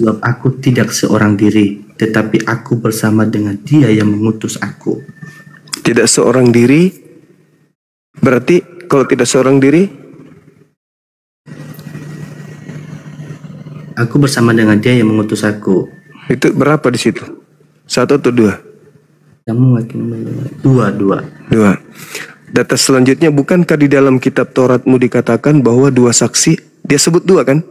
Sebab aku tidak seorang diri, tetapi aku bersama dengan Dia yang mengutus aku. Tidak seorang diri, berarti kalau tidak seorang diri, aku bersama dengan Dia yang mengutus aku. Itu berapa di situ? 1 atau 2? Kamu menghakimi 2. Data selanjutnya, bukankah di dalam kitab Tauratmu dikatakan bahwa 2 saksi? Dia sebut 2 kan?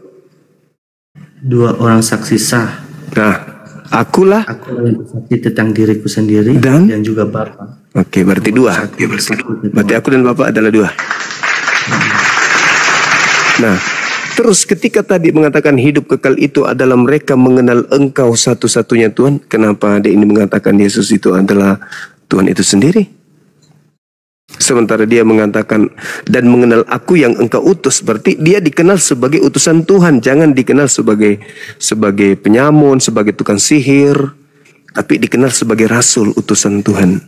2 orang saksi sah. Nah, akulah yang bersaksi tentang diriku sendiri dan juga Bapa. Oke, berarti 2. Berarti aku dan Bapa adalah 2. Nah, terus ketika tadi mengatakan hidup kekal itu adalah mereka mengenal Engkau satu-satunya Tuhan, kenapa dia ini mengatakan Yesus itu adalah Tuhan itu sendiri? Sementara dia mengatakan dan mengenal aku yang Engkau utus, berarti dia dikenal sebagai utusan Tuhan, jangan dikenal sebagai penyamun, sebagai tukang sihir, tapi dikenal sebagai rasul utusan Tuhan.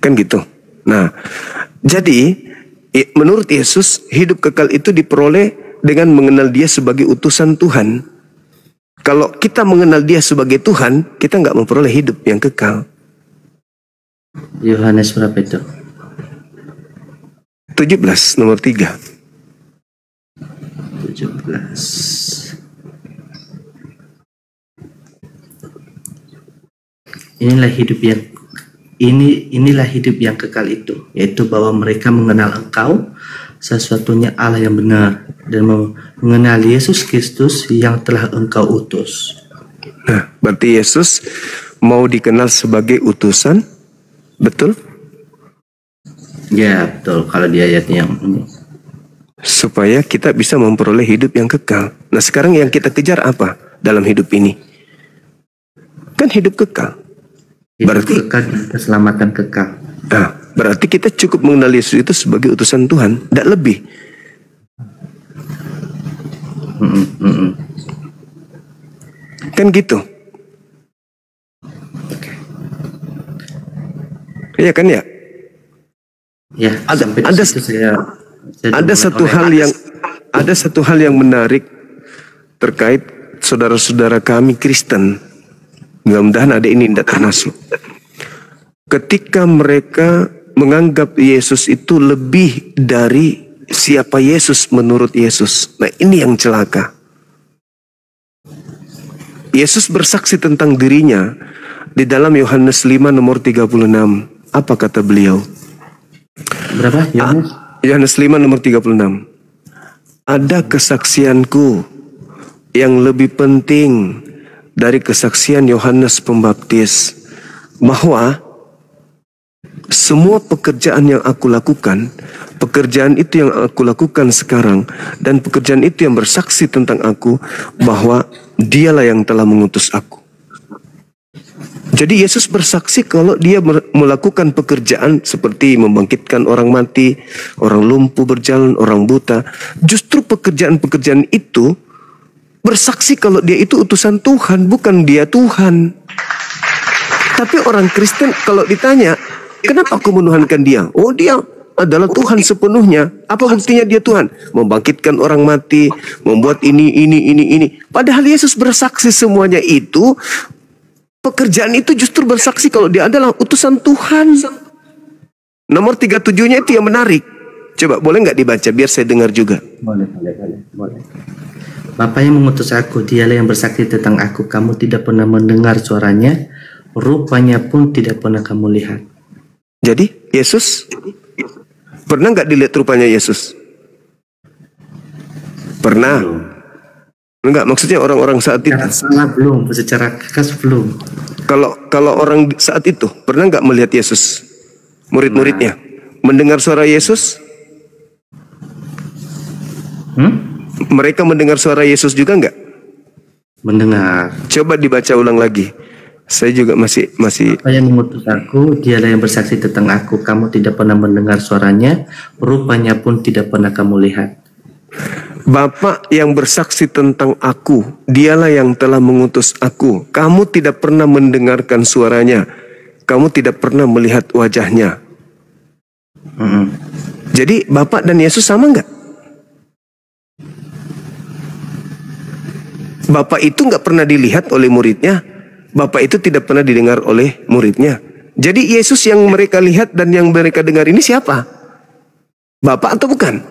Kan gitu. Nah, jadi menurut Yesus hidup kekal itu diperoleh dengan mengenal Dia sebagai utusan Tuhan. Kalau kita mengenal Dia sebagai Tuhan, kita nggak memperoleh hidup yang kekal. Yohanes berapa itu? 17 nomor 3. 17. Inilah hidup yang kekal itu, yaitu bahwa mereka mengenal Engkau satu-satunya Allah yang benar dan mengenal Yesus Kristus yang telah Engkau utus. Nah, berarti Yesus mau dikenal sebagai utusan, betul? Ya, betul. Kalau di ayat yang ini, supaya kita bisa memperoleh hidup yang kekal. Nah, sekarang yang kita kejar apa dalam hidup ini? Kan hidup kekal. Berarti kekal, keselamatan kekal. Nah, berarti kita cukup mengenal Yesus itu sebagai utusan Tuhan, tidak lebih. Kan gitu. Iya kan ya? Ya. Ada satu hal yang menarik terkait saudara-saudara kami Kristen. Mudah-mudahan ada ini tidak termasuk. Ketika mereka menganggap Yesus itu lebih dari siapa Yesus menurut Yesus. Nah, ini yang celaka. Yesus bersaksi tentang dirinya di dalam Yohanes 5 nomor 36. Apa kata beliau? Berapa? Yohanes 5 nomor 36. Ada kesaksianku yang lebih penting dari kesaksian Yohanes Pembaptis, bahwa semua pekerjaan yang aku lakukan, pekerjaan itu yang aku lakukan sekarang, dan pekerjaan itu yang bersaksi tentang aku, bahwa Dialah yang telah mengutus aku. Jadi Yesus bersaksi kalau Dia melakukan pekerjaan seperti membangkitkan orang mati, orang lumpuh berjalan, orang buta. Justru pekerjaan-pekerjaan itu bersaksi kalau Dia itu utusan Tuhan, bukan Dia Tuhan. Tapi orang Kristen kalau ditanya, kenapa aku menuhankan Dia? Oh, Dia adalah Tuhan sepenuhnya. Apa buktinya Dia Tuhan? Membangkitkan orang mati, membuat ini. Padahal Yesus bersaksi semuanya itu. Pekerjaan itu justru bersaksi kalau Dia adalah utusan Tuhan. Nomor 37-nya itu yang menarik. Coba boleh nggak dibaca biar saya dengar juga? Boleh. Bapa yang mengutus aku, Dialah yang bersaksi tentang aku. Kamu tidak pernah mendengar suaranya, rupanya pun tidak pernah kamu lihat. Jadi Yesus Pernah nggak dilihat rupanya Yesus? Pernah. Enggak, maksudnya orang-orang saat itu. Salah belum, secara khas belum. Kalau orang saat itu pernah nggak melihat Yesus? Murid-muridnya mendengar suara Yesus? Mereka mendengar suara Yesus juga nggak? Mendengar. Coba dibaca ulang lagi. Saya juga masih. Apa yang mengutus aku, dialah yang bersaksi tentang aku. Kamu tidak pernah mendengar suaranya, rupanya pun tidak pernah kamu lihat. Bapa yang bersaksi tentang aku, dialah yang telah mengutus aku. Kamu tidak pernah mendengarkan suaranya, kamu tidak pernah melihat wajahnya. Jadi Bapa dan Yesus sama nggak? Bapa itu nggak pernah dilihat oleh muridnya, Bapa itu tidak pernah didengar oleh muridnya. Jadi Yesus yang mereka lihat dan yang mereka dengar ini siapa? Bapa atau bukan?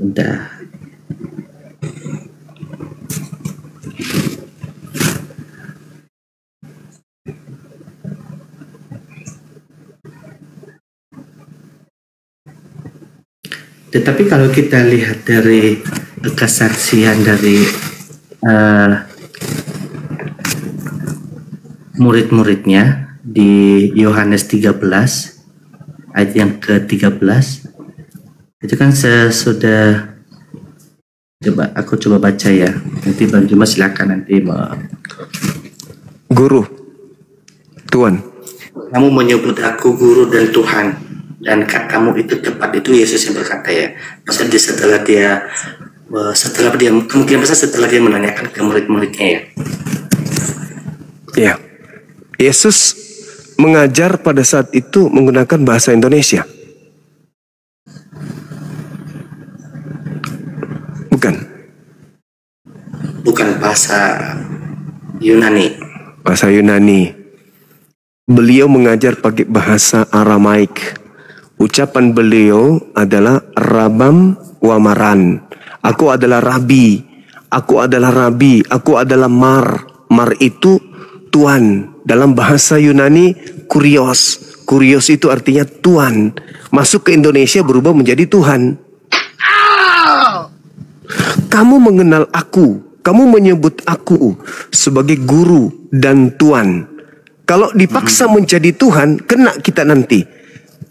Udah. Tetapi kalau kita lihat dari kesaksian dari murid-muridnya di Yohanes 13 ayat yang ke-13, itu kan sesudah aku coba baca ya, nanti Bang Juma silakan nanti. Guru, Tuhan, kamu menyebut aku guru dan Tuhan, dan katamu itu tepat. Itu Yesus yang berkata ya. Maksudnya setelah dia kemungkinan besar setelah dia menanyakan ke murid-muridnya ya. Ya, Yesus mengajar pada saat itu menggunakan bahasa Indonesia. Bukan bahasa Yunani. Bahasa Yunani. Beliau mengajar pakai bahasa Aramaik. Ucapan beliau adalah Rabam Wamaran. Aku adalah Rabi. Aku adalah Rabi. Aku adalah Mar. Mar itu Tuan. Dalam bahasa Yunani Kurios. Kurios itu artinya Tuan. Masuk ke Indonesia berubah menjadi Tuhan. Kamu mengenal aku, kamu menyebut aku sebagai guru dan Tuan. Kalau dipaksa menjadi Tuhan, kena kita nanti.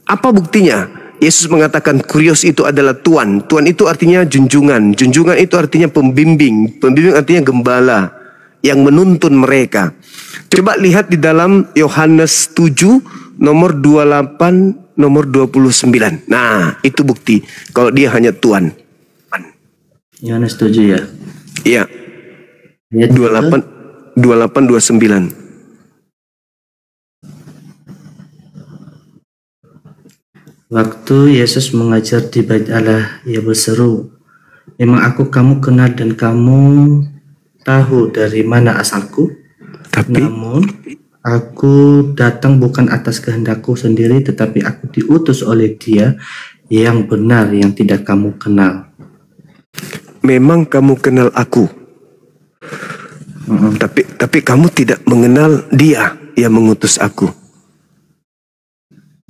Apa buktinya? Yesus mengatakan Kurios itu adalah Tuan. Tuan itu artinya junjungan. Junjungan itu artinya pembimbing. Pembimbing artinya gembala yang menuntun mereka. Coba lihat di dalam Yohanes 7 nomor 28 nomor 29. Nah, itu bukti kalau dia hanya Tuan. Yohanes 7 ya. Iya. 28 29. Waktu Yesus mengajar di Bait Allah, ia berseru, "Memang aku kamu kenal dan kamu tahu dari mana asalku? Namun aku datang bukan atas kehendakku sendiri, tetapi aku diutus oleh Dia yang benar yang tidak kamu kenal." Memang kamu kenal aku, tapi kamu tidak mengenal Dia yang mengutus aku.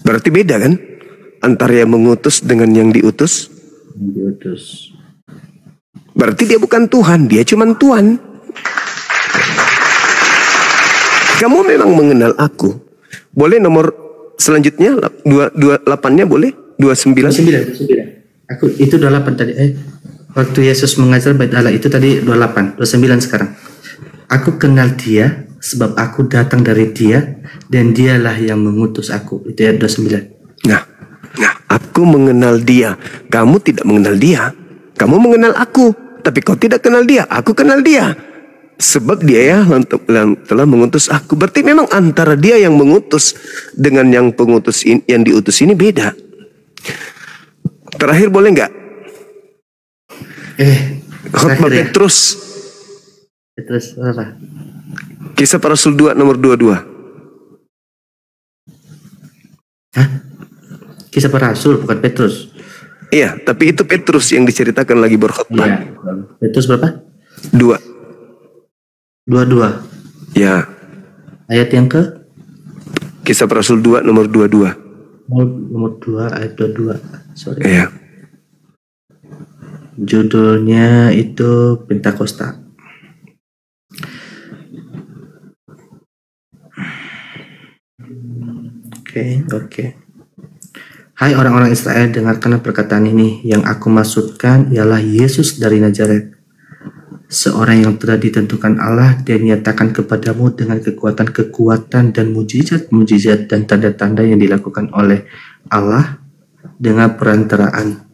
Berarti beda kan antara yang mengutus dengan yang diutus? Diutus. Berarti dia bukan Tuhan, dia cuma Tuan. Kamu memang mengenal aku. Boleh nomor selanjutnya 28-nya boleh? 29. Aku itu 28 tadi. Waktu Yesus mengajar Bait Allah itu tadi 28, 29 sekarang. Aku kenal Dia sebab aku datang dari Dia dan Dialah yang mengutus aku. Itu ayat 29. Nah, aku mengenal Dia. Kamu tidak mengenal Dia. Kamu mengenal aku, tapi kau tidak kenal Dia. Aku kenal Dia. Sebab Dia yang telah mengutus aku. Berarti memang antara Dia yang mengutus dengan yang yang diutus ini beda. Terakhir boleh nggak? Khotbah ya? Petrus apa? Kisah Para Rasul 2 nomor 22. Hah? Kisah Para Rasul bukan Petrus. Iya, tapi itu Petrus yang diceritakan lagi berkhotbah. Iya. Petrus berapa? 22. Ya. Ayat yang ke? Kisah Para Rasul 2 nomor 22. Nomor 2 ayat 22. Sorry. Ya. Judulnya itu Pentakosta. Oke. Hai orang-orang Israel, dengarkanlah perkataan ini. Yang aku maksudkan ialah Yesus dari Nazaret, seorang yang telah ditentukan Allah dan nyatakan kepadamu dengan kekuatan dan mujizat dan tanda-tanda yang dilakukan oleh Allah dengan perantaraan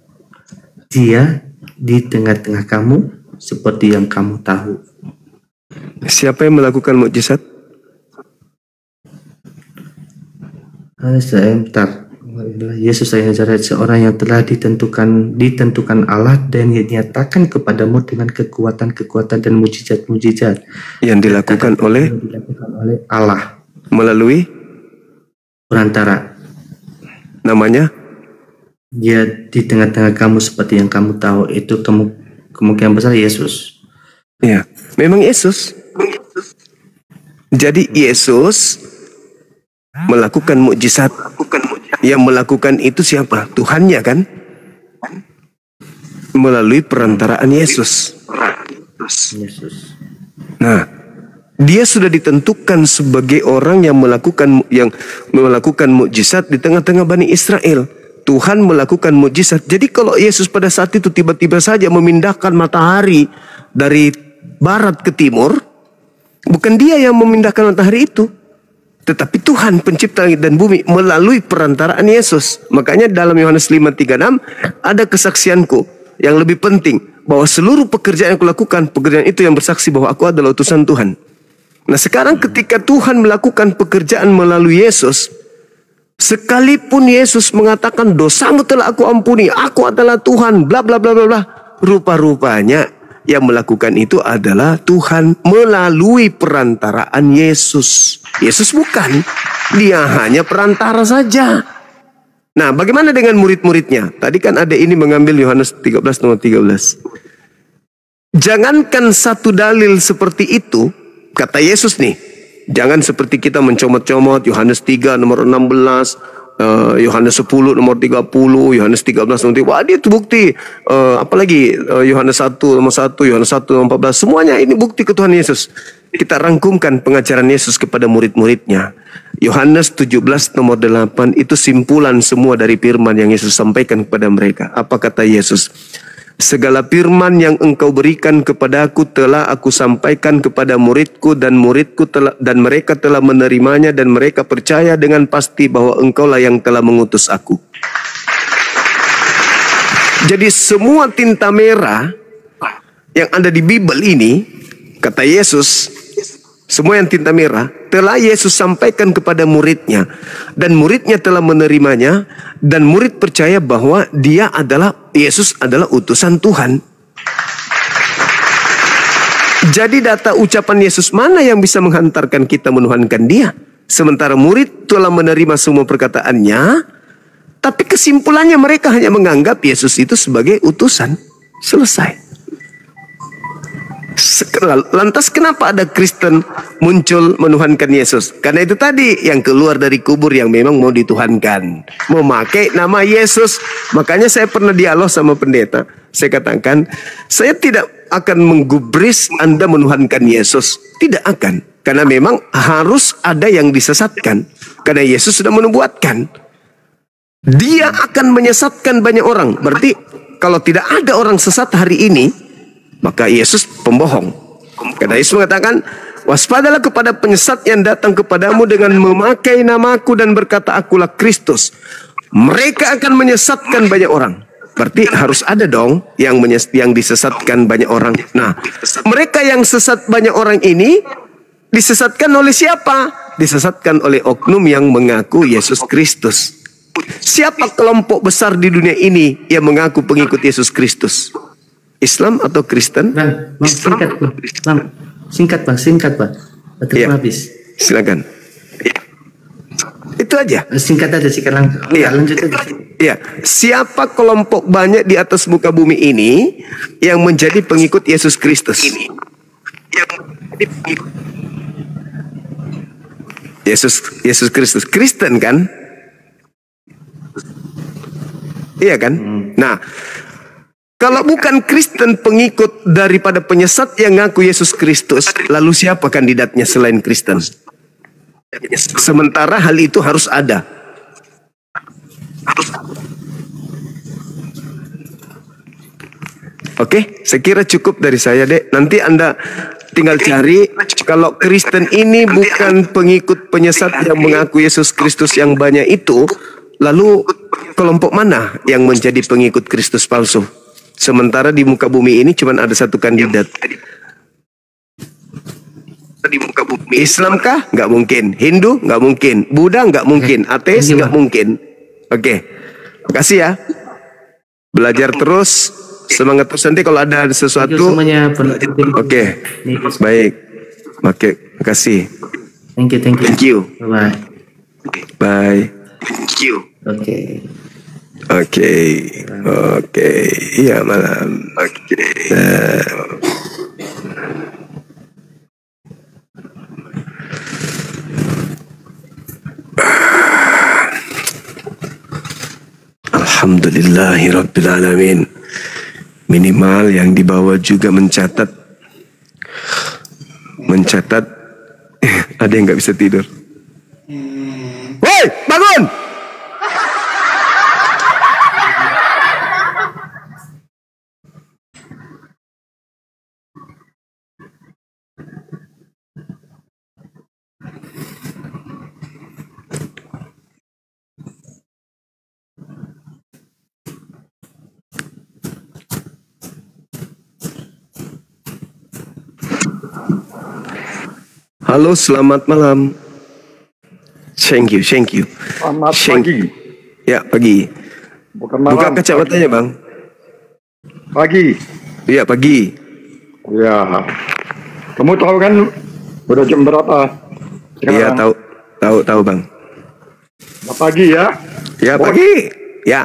Dia di tengah-tengah kamu seperti yang kamu tahu. Siapa yang melakukan mukjizat? Yesus dari Nazaret, seorang yang telah ditentukan Allah dan dinyatakan kepadamu dengan kekuatan dan mujizat yang dilakukan oleh Allah melalui perantara. Namanya? Dia di tengah-tengah kamu seperti yang kamu tahu. Itu kemungkinan besar Yesus. Ya, memang Yesus. Jadi Yesus melakukan mukjizat. Yang melakukan itu siapa? Tuhannya kan? Melalui perantaraan Yesus. Nah, dia sudah ditentukan sebagai orang yang melakukan mukjizat di tengah-tengah Bani Israel. Tuhan melakukan mukjizat. Jadi kalau Yesus pada saat itu tiba-tiba saja memindahkan matahari dari barat ke timur, bukan dia yang memindahkan matahari itu, tetapi Tuhan pencipta langit dan bumi melalui perantaraan Yesus. Makanya dalam Yohanes 5:36 ada kesaksianku yang lebih penting, bahwa seluruh pekerjaan yang aku lakukan, pekerjaan itu yang bersaksi bahwa aku adalah utusan Tuhan. Nah sekarang ketika Tuhan melakukan pekerjaan melalui Yesus, sekalipun Yesus mengatakan dosamu telah aku ampuni, aku adalah Tuhan, bla bla bla bla bla, rupa-rupanya yang melakukan itu adalah Tuhan melalui perantaraan Yesus. Yesus bukan, dia hanya perantara saja. Nah, bagaimana dengan murid-muridnya? Tadi kan ada ini mengambil Yohanes 13 nomor 13. Jangankan satu dalil seperti itu, kata Yesus nih, jangan seperti kita mencomot-comot Yohanes 3 nomor 16, Yohanes 10 nomor 30, Yohanes 13 nomor 30. Wah, dia itu bukti. Apalagi Yohanes 1 nomor 1, Yohanes 1 nomor 14. Semuanya ini bukti ketuhanan Yesus. Kita rangkumkan pengajaran Yesus kepada murid-muridnya. Yohanes 17 nomor 8 itu simpulan semua dari firman yang Yesus sampaikan kepada mereka. Apa kata Yesus? Segala firman yang engkau berikan kepadaku telah aku sampaikan kepada muridku dan mereka telah menerimanya dan mereka percaya dengan pasti bahwa engkaulah yang telah mengutus aku. Jadi semua tinta merah yang ada di Bible ini, kata Yesus, semua yang tinta merah telah Yesus sampaikan kepada muridnya dan muridnya telah menerimanya dan murid percaya bahwa Yesus adalah utusan Tuhan. Jadi data ucapan Yesus mana yang bisa menghantarkan kita menuhankan dia? Sementara murid telah menerima semua perkataannya, tapi kesimpulannya mereka hanya menganggap Yesus itu sebagai utusan. Selesai. Lantas kenapa ada Kristen muncul menuhankan Yesus? Karena itu tadi, yang keluar dari kubur yang memang mau dituhankan, memakai nama Yesus. Makanya saya pernah dialog sama pendeta. Saya katakan, saya tidak akan menggubris Anda menuhankan Yesus. Tidak akan. Karena memang harus ada yang disesatkan. Karena Yesus sudah menubuatkan. Dia akan menyesatkan banyak orang. Berarti kalau tidak ada orang sesat hari ini, maka Yesus pembohong. Karena Yesus mengatakan, waspadalah kepada penyesat yang datang kepadamu dengan memakai namaku dan berkata akulah Kristus. Mereka akan menyesatkan banyak orang. Berarti harus ada dong yang disesatkan banyak orang. Nah, mereka yang sesat banyak orang ini disesatkan oleh siapa? Disesatkan oleh oknum yang mengaku Yesus Kristus. Siapa kelompok besar di dunia ini yang mengaku pengikut Yesus Kristus? Islam atau Kristen? Bang, singkat bang. Ya, habis. Silakan. Itu aja. Singkat aja, singkat langsung. Iya, lanjut aja. Iya, siapa kelompok banyak di atas muka bumi ini yang menjadi pengikut Yesus Kristus? Yesus Kristus, Kristen kan? Iya kan? Nah, kalau bukan Kristen pengikut daripada penyesat yang ngaku Yesus Kristus, lalu siapa kandidatnya selain Kristen? Sementara hal itu harus ada. Oke, saya kira cukup dari saya, Dek. Nanti Anda tinggal cari, kalau Kristen ini bukan pengikut penyesat yang mengaku Yesus Kristus yang banyak itu, lalu kelompok mana yang menjadi pengikut Kristus palsu? Sementara di muka bumi ini cuma ada satu kandidat. Islamkah? Nggak mungkin. Hindu? Nggak mungkin. Buddha? Nggak mungkin. Ateis? Nggak mungkin. Oke, makasih ya. Belajar terus. Semangat terus, nanti kalau ada sesuatu. Oke, baik. Oke, makasih. Thank you. Bye. Bye. Oke. Iya, malam. Alhamdulillahirrabbilalamin. Minimal yang di bawah juga mencatat. Ada yang nggak bisa tidur. Woi, bangun! Halo, selamat malam. Thank you. Selamat pagi. Ya, pagi. Bukan malam. Buka kacamatanya, Bang. Pagi. Iya, pagi. Ya. Kamu tahu kan udah jam berapa? Iya, tahu, Bang. Pagi ya? Ya, Bos. pagi. Ya.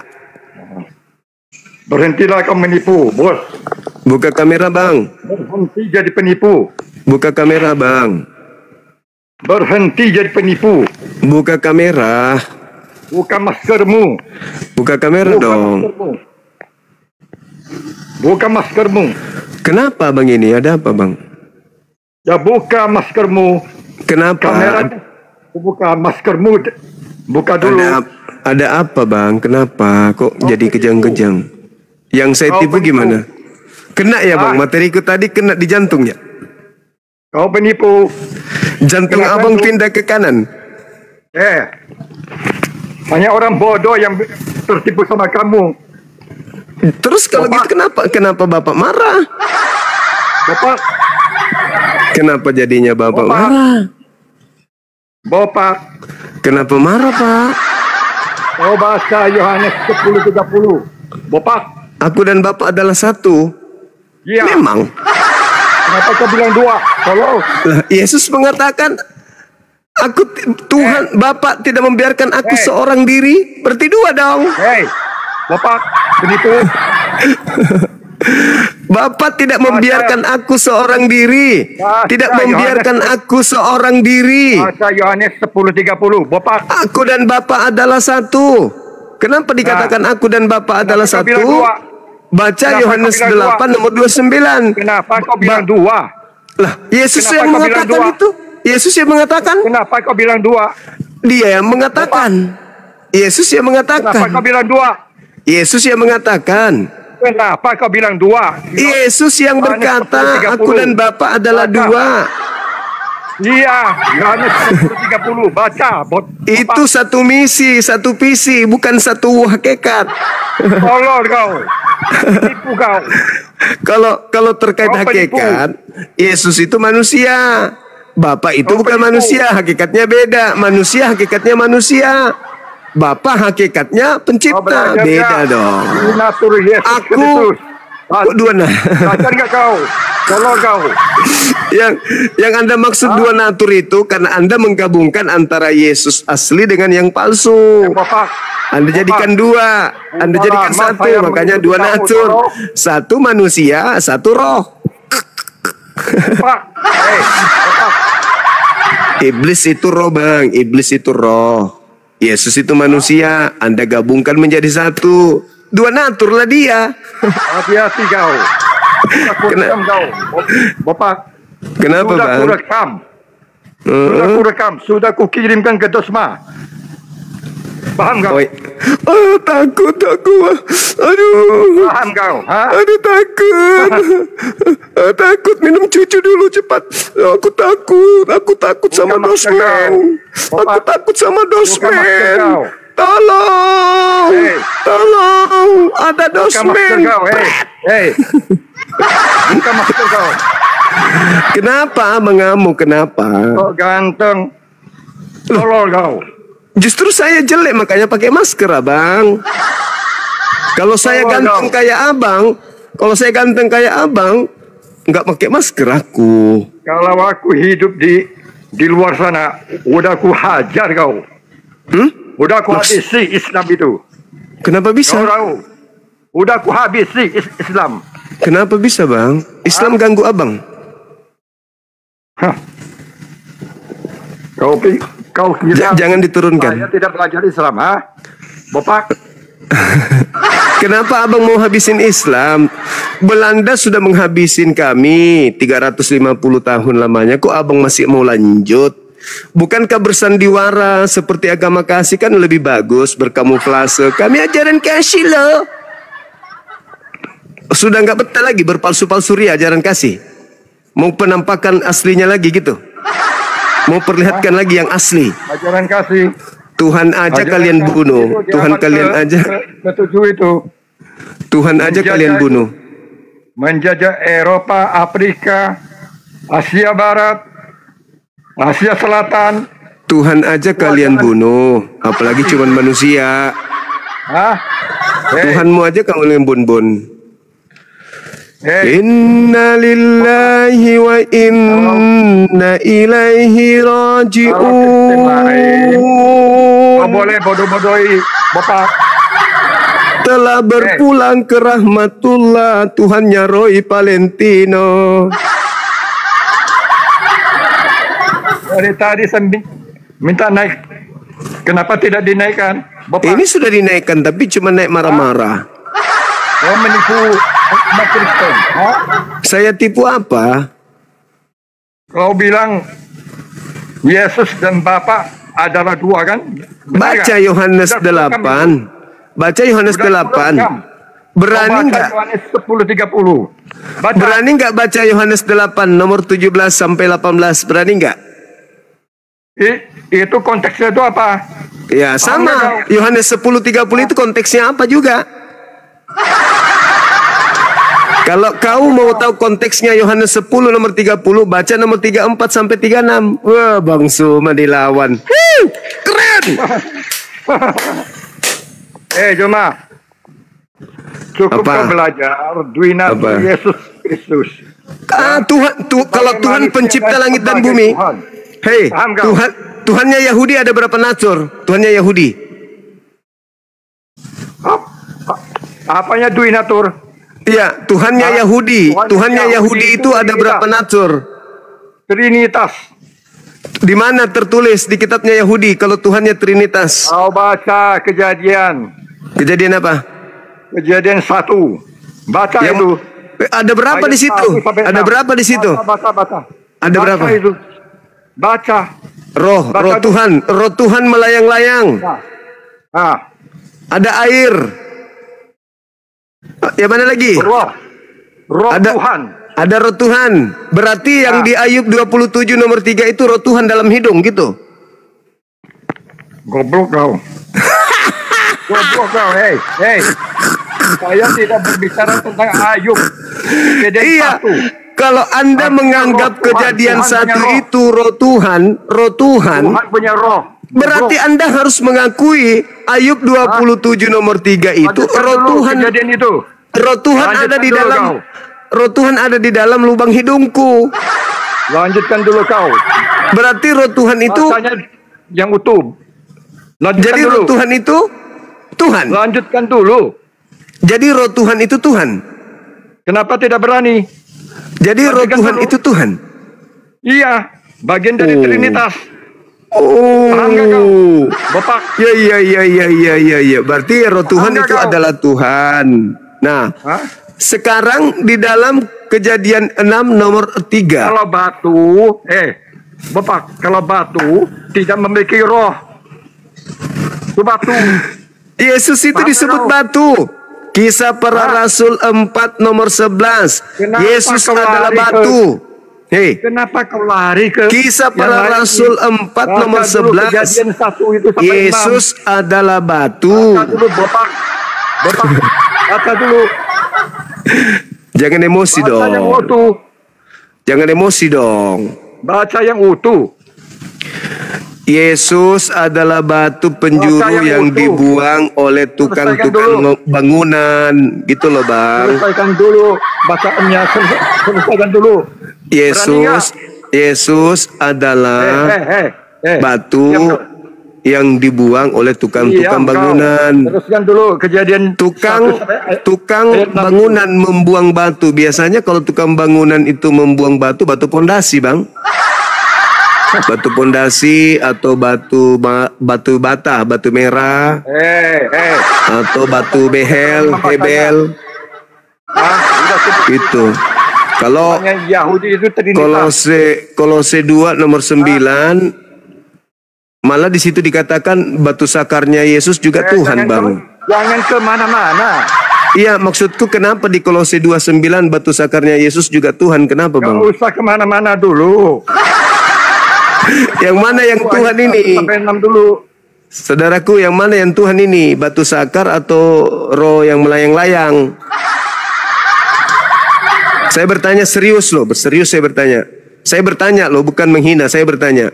Berhentilah kau menipu, bos. Buka kamera, Bang. Berhenti jadi penipu. Buka kamera, Bang. Berhenti jadi penipu. Buka kamera. Buka maskermu. Buka kamera dong. Buka maskermu. Kenapa, Bang, ini? Ada apa, Bang? Ya, buka maskermu. Kenapa? Kamera. Buka maskermu. Buka dulu. Ada apa, Bang? Kenapa kok jadi kejang-kejang? Yang saya tipu gimana? Kena ya, Bang? Materiku tadi kena di jantungnya. Kau penipu. Jantung abang pindah ke kanan. Hanya orang bodoh yang tertipu sama kamu. Terus kalau gitu kenapa Bapak marah? Bapak. Kenapa jadinya Bapak marah? Bapak. Kenapa marah, Pak? Kau baca Yohanes 10:30. Bapak. Aku dan Bapak adalah satu. Iya. Memang. Kenapa kau bilang dua? Tolong. Yesus mengatakan, Tuhan Bapak tidak membiarkan aku seorang diri. Berarti dua dong. Bapak penipu. Bapak tidak membiarkan aku seorang diri. Tidak membiarkan aku seorang diri. Baca Yohanes 10:30. Bapak. Aku dan Bapak adalah satu. Kenapa dikatakan aku dan Bapak adalah satu? Baca Yohanes 8 nomor 29. Kenapa kau bilang dua? Lah, Yesus yang mengatakan itu. Yesus yang mengatakan. Kenapa kau bilang dua? Dia yang mengatakan. Yesus yang mengatakan. Kenapa kau bilang dua? Yesus yang mengatakan. Kenapa kau bilang dua? Yesus yang berkata, aku dan Bapa adalah dua. Iya, Yohanes 10:30. Baca. Itu satu misi, satu visi, bukan satu hakikat. Tolong kau. Tipu kau. Kalau terkait hakikat, Yesus itu manusia. Bapa itu bukan manusia, hakikatnya beda. Manusia hakikatnya manusia. Bapa hakikatnya pencipta, beda dong. Kok dua Belajar nggak kau? Tolong kau. Yang Anda maksud dua natur itu karena Anda menggabungkan antara Yesus asli dengan yang palsu. Anda jadikan dua, Anda jadikan satu, makanya dua natur. Satu manusia, satu roh. Iblis itu roh, Bang. Iblis itu roh. Yesus itu manusia. Anda gabungkan menjadi satu. Dua natur lah dia. Hati-hati kau. Bapak. Kenapa, Bang? Sudah kurekam. Sudah kukirimkan ke Dosma. Paham kau? Takut aku. Aduh. Paham kau? Aduh, takut. Takut, minum cucu dulu cepat. Aku takut sama dosmen. Aku takut sama dosmen. Tolong. Tolong. Ada dosmen. Buka masker kau. Kenapa mengamuk? Kenapa? Kok ganteng. Tolong kau. Justru saya jelek makanya pakai masker, Abang. Kalau saya ganteng kayak Abang, nggak pakai masker aku. Kalau aku hidup di luar sana, udah aku hajar kau. Udah aku habisi Islam itu. Kenapa bisa? Kau tahu? Udah aku habisi Islam. Kenapa bisa, Bang? Islam ganggu Abang? Kau kira jangan diturunkan. Saya tidak belajar Islam, Bapak. Kenapa Abang mau habisin Islam? Belanda sudah menghabisin kami 350 tahun lamanya. Kok Abang masih mau lanjut? Bukankah bersandiwara seperti agama kasih kan lebih bagus, berkamuflase? Kami ajaran kasih loh. Sudah nggak betah lagi berpalsu-palsu ria ajaran kasih. Mau penampakan aslinya lagi gitu. Mau perlihatkan lagi yang asli. Ajaran kasih. Tuhan aja ajaran kalian bunuh. Tuhan kalian aja. Ketujuh itu. Tuhan aja kalian bunuh. Menjajah Eropa, Afrika, Asia Barat, Asia Selatan. Tuhan aja kalian bunuh. Apalagi cuman manusia. Tuhanmu aja kalian bun-bun. Inna lillahi wa inna ilaihi raji'un. Boleh bodoh-bodohi Bapak. Telah berpulang ke rahmatullah Tuhannya Roy Valentino. Dari tadi minta naik. Kenapa tidak dinaikkan, Bapak? Ini sudah dinaikkan tapi cuma naik marah-marah. Oh, menipu umat Kristen. Saya tipu apa? Kau bilang Yesus dan Bapa adalah dua kan? Baca Yohanes 8. Baca Yohanes 8. Berani nggak? Yohanes 10:30. Berani nggak baca Yohanes 8 nomor 17 sampai 18? Berani nggak? Itu konteksnya itu apa? Ya sama. Yohanes 10:30 itu konteksnya apa juga? Kalau kau mau tahu konteksnya Yohanes 10 nomor 30, baca nomor 34 sampai 36. Wah, Bang Suma dilawan. Keren. Cuma cukup kau belajar Duina Yesus Kristus. Kalau Tuhan pencipta langit dan bumi. Hei, Tuhannya Yahudi ada berapa natur? Tuhannya Yahudi. Apanya Duinatur? Iya, Tuhannya Yahudi. Tuhannya Yahudi itu ada berapa natur? Trinitas. Di mana tertulis di kitabnya Yahudi kalau Tuhannya Trinitas? Kau baca Kejadian. Kejadian apa? Kejadian 1. Baca itu. Ada berapa di situ? Ada berapa di situ? Baca. Ada berapa? Itu. Baca. Roh Tuhan melayang-layang. Ada air. Yang mana lagi? Roh Tuhan. Ada roh Tuhan. Berarti yang di Ayub 27 nomor 3 itu roh Tuhan dalam hidung gitu. Goblok kau. Goblok kau. Hei. Saya tidak berbicara tentang Ayub. Iya. Kalau Anda menganggap Kejadian 1 itu roh Tuhan Tuhan punya roh. Berarti Anda harus mengakui Ayub 27 nomor 3 itu roh Tuhan. Kejadian itu. Roh Tuhan ada di dalam. Roh Tuhan ada di dalam lubang hidungku. Lanjutkan dulu kau. Berarti roh Tuhan itu bahasanya yang utuh. Lanjutkan jadi dulu. roh Tuhan itu Tuhan. Lanjutkan dulu. Jadi roh Tuhan itu Tuhan. Kenapa tidak berani? Jadi roh Tuhan dulu. itu Tuhan. Iya, bagian dari Trinitas. Oh. Paham gak kau? Bapak. Ya. Berarti roh Tuhan itu adalah Tuhan. Nah, sekarang di dalam Kejadian 6 nomor 3. Kalau batu, Bapak, kalau batu tidak memiliki roh, itu batu. Yesus itu disebut batu. Kisah Para Rasul 4 nomor 11. Kenapa Yesus adalah batu. Hei, kenapa kau lari ke Kisah Para Rasul 4 nomor 11. Yesus adalah batu. Baca dulu, Bapak. Baca dulu. Jangan emosi Baca dong. yang utuh. Jangan emosi dong. Baca yang utuh. Yesus adalah batu penjuru yang dibuang oleh tukang-tukang bangunan. Gitu loh, Bang. Selesaikan dulu bacaannya. Selesaikan dulu. Yesus adalah batu yang dibuang oleh tukang-tukang bangunan. Teruskan dulu Kejadian Tukang bangunan membuang batu. Biasanya kalau tukang bangunan itu membuang batu pondasi, Bang. Batu pondasi atau batu bata, batu merah, atau batu hebel, itu. Kalau Yahudi itu Kolose 2 nomor 9, malah di situ dikatakan batu sakarnya Yesus juga Tuhan, Bang. Jangan kemana-mana. Iya, maksudku kenapa di Kolose 2:9 batu sakarnya Yesus juga Tuhan? Kenapa, Bang? Gak usah kemana-mana dulu. Yang mana yang Tuhan ini? Sampai 6 dulu. Saudaraku, yang mana yang Tuhan ini? Batu sakar atau roh yang melayang-layang? Saya bertanya serius loh, serius saya bertanya. Saya bertanya loh, bukan menghina, saya bertanya.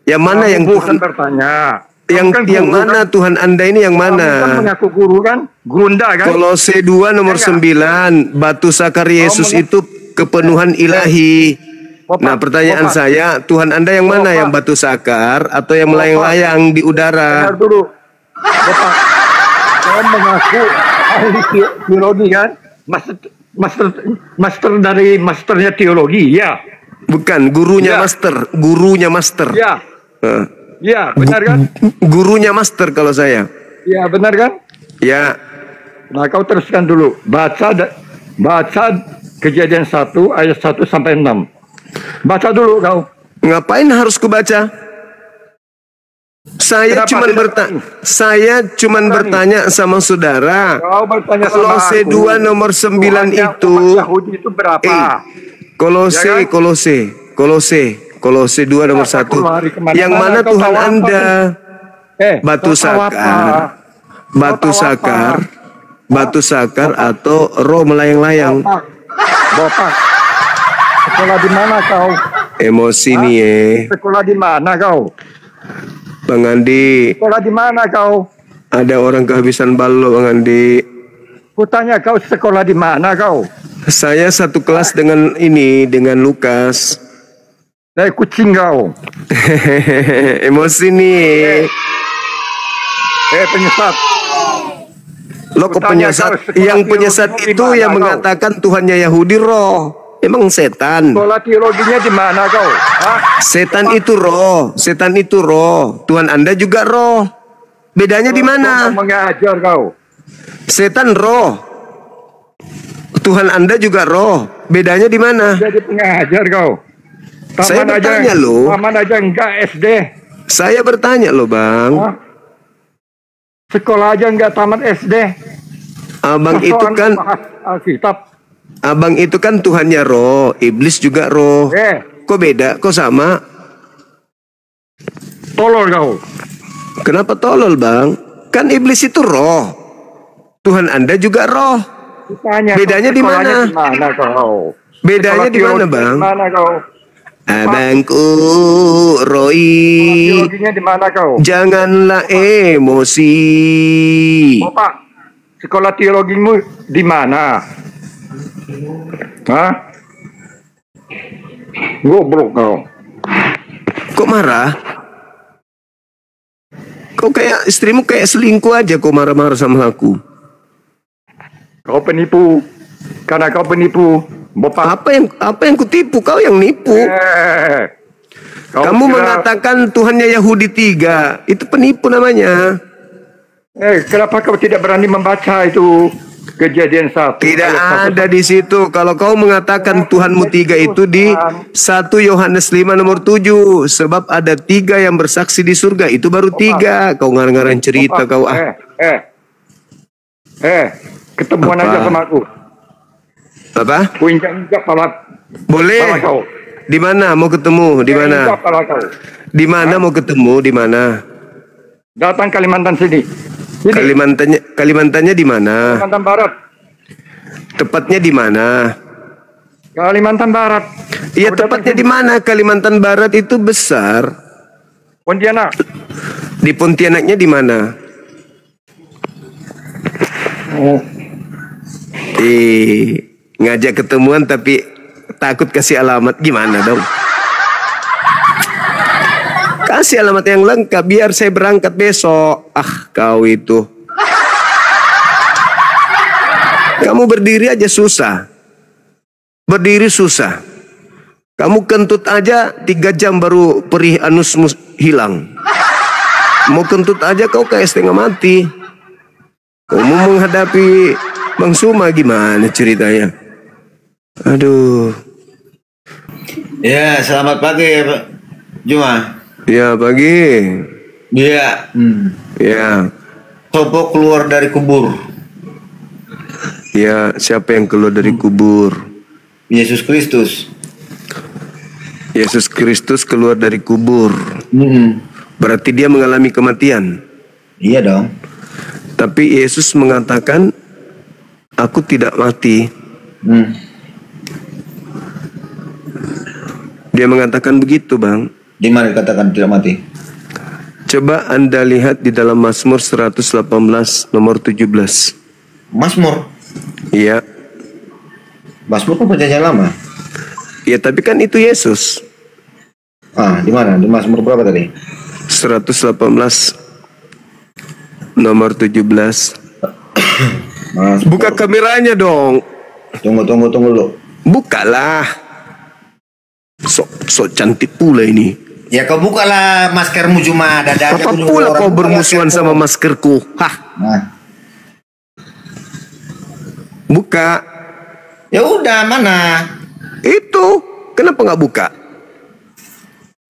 Yang mana yang Tuhan bertanya? Yang mana Tuhan Anda ini yang mana? Kamu kan mengaku guru kan? Gunda kan? Kolose 2 nomor 9, batu sakar Yesus itu kepenuhan ilahi. Nah, pertanyaan saya, Tuhan Anda yang mana? Yang batu sakar atau yang melayang-layang di udara? Dengar dulu. Bapak, saya mengaku ahli teologi kan? Master dari masternya teologi, ya. Bukan, gurunya master. Gurunya master. Ya. Ya, benar kan? Gurunya master kalau saya. Ya, benar kan? Ya. Nah, kau teruskan dulu. Baca Kejadian 1 ayat 1 sampai 6. Baca dulu kau. Ngapain harus kubaca? Saya cuma bertanya sama saudara. Kolose 2 nomor 9 itu. Yahudi itu berapa? Kolose 2 nomor 1. Yang mana Tuhan Anda? Batu sakar atau roh melayang-layang? Bapak, sekolah di mana kau? Emosi nih Sekolah di mana kau? Bang Andi. Sekolah di mana kau? Ada orang kehabisan balok, Bang Andi. Kutanya kau sekolah di mana kau? Saya satu kelas dengan Lukas. Kucing kau. Emosi nih. Penyesat. Lo kok penyesat? Yang penyesat itu yang mengatakan Tuhannya Yahudi roh. Emang setan. Sekolah teologinya di mana kau? Setan itu roh. Tuhan Anda juga roh. Bedanya di mana? Mengajar kau. Setan roh. Tuhan Anda juga roh. Bedanya di mana? Jadi pengajar kau. Saya bertanya loh. Taman aja enggak SD. Saya bertanya loh, Bang. Sekolah aja enggak tamat SD. Abang itu kan Alkitab. Abang itu kan Tuhannya roh, iblis juga roh. Kok beda? Kok sama? Tolol kau. Kenapa tolol, Bang? Kan iblis itu roh. Tuhan Anda juga roh. Bedanya di mana? Bedanya di mana, Bang? Abangku Roy. Teologinya di mana kau? Janganlah emosi. Bapak, Sekolah teologimu di mana? Hah? Goblok kau. Kok marah? Kau kayak istrimu kayak selingkuh aja, kau marah-marah sama aku. Kau penipu. Karena kau penipu. Bapak. Apa yang kutipu? Kau yang nipu. Kamu mengatakan Tuhannya Yahudi 3. Itu penipu namanya. Kenapa kau tidak berani membaca itu Kejadian 1? Tidak ada di situ. Kalau kau mengatakan Tuhanmu 3 itu di 1 Yohanes 5 nomor 7. Sebab ada 3 yang bersaksi di surga. Itu baru 3. Kau ngarang-ngarang cerita kau. Ketemuan aja sama aku. Apa? Ku injak-injak pala. Boleh. Pala kau. Di mana mau ketemu? Di mana? Di mana mau ketemu? Di mana? Datang Kalimantan sini. Kalimantannya di mana? Kalimantan Barat. Tepatnya di mana? Kalimantan Barat. Iya, tepatnya di mana? Kalimantan Barat itu besar. Pontianak. Di Pontianaknya di mana? Ngajak ketemuan tapi takut kasih alamat, gimana dong? Kasih alamat yang lengkap biar saya berangkat besok. Kau itu. Kamu berdiri aja susah. Berdiri susah. Kamu kentut aja 3 jam baru perih anusmu hilang. Mau kentut aja kau kayak setengah mati. Kamu menghadapi Bang Suma gimana ceritanya? Aduh. Ya, selamat pagi Pak Juma. Ya, pagi. Iya. Ya. Sopo keluar dari kubur. Ya, siapa yang keluar dari kubur? Yesus Kristus. Yesus Kristus keluar dari kubur. Berarti dia mengalami kematian. Iya dong. Tapi Yesus mengatakan, aku tidak mati. Dia mengatakan begitu, Bang. Di mana dikatakan tidak mati? Coba Anda lihat di dalam Mazmur 118 nomor 17. Mazmur? Iya. Mazmur kan perjanjian lama. Ya, tapi kan itu Yesus. Di mana? Di Mazmur berapa tadi? 118 nomor 17. Buka kameranya dong. Tunggu dulu. Bukalah. Sok cantik pula ini. Ya kau bukalah maskermu cuma dada. Apa pula kau bermusuhan sama maskerku? Buka. Ya udah, mana? Itu. Kenapa nggak buka?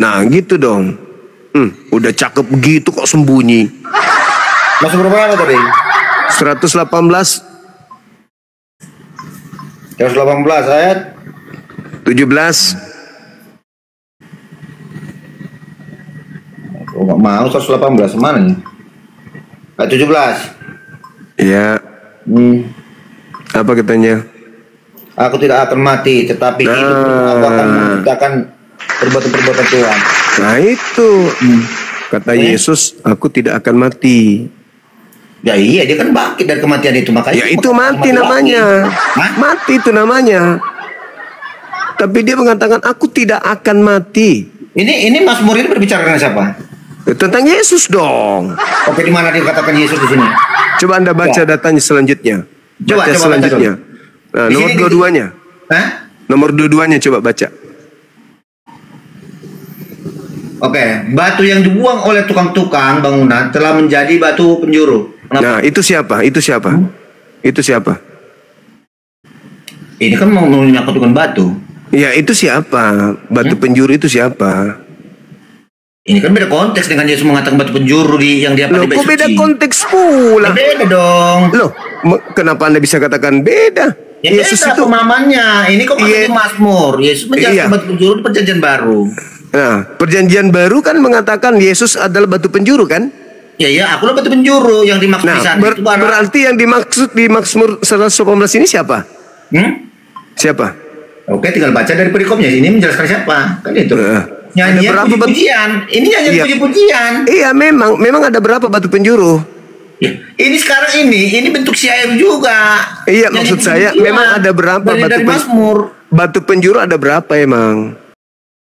Nah, gitu dong. Udah cakep begitu kok sembunyi. Masuk berapa tadi? 118 ayat 17. Oh, gak mau 118 mana nih? Ayat 17. Ya. Apa katanya? Aku tidak akan mati, tetapi hidup aku akan menciptakan perbuatan-perbuatan Tuhan. Nah itu. Kata Yesus, aku tidak akan mati. Ya iya, dia kan bangkit dari kematian itu, makanya. Ya itu mati namanya. Mati itu namanya. Tapi dia mengatakan aku tidak akan mati. Ini Mazmur ini berbicara dengan siapa? Tentang Yesus dong. Oke, di mana dikatakan Yesus di sini? Coba Anda baca datanya selanjutnya. Coba selanjutnya. Nah, nomor dua-duanya. Nomor dua-duanya coba baca. Oke, batu yang dibuang oleh tukang-tukang bangunan telah menjadi batu penjuru. Kenapa? Nah, itu siapa? Itu siapa? Itu siapa? Ini kan mau menyangkutkan batu. Ya, itu siapa? Batu penjuru itu siapa? Ini kan beda konteks dengan Yesus mengatakan batu penjuru yang dia Loh, kok beda konteks pula? Beda dong. Loh, kenapa Anda bisa katakan beda? Ya, Yesus itu pemahamannya. Ini kok pakai Mazmur. Yesus menjelaskan batu penjuru di perjanjian baru. Nah, perjanjian baru kan mengatakan Yesus adalah batu penjuru kan? Ya, akulah batu penjuru yang dimaksud di sana. Berarti yang dimaksud di Mazmur 118 ini siapa? Siapa? Oke, tinggal baca dari perikopnya. Ini menjelaskan siapa? Kan itu. Nyanyian puji-pujian. Ini nyanyian puji-pujian. Iya, memang ada berapa batu penjuru? Ya, ini sekarang ini bentuk syair juga. Iya, maksud saya memang ada berapa dari Mazmur. batu penjuru ada berapa emang?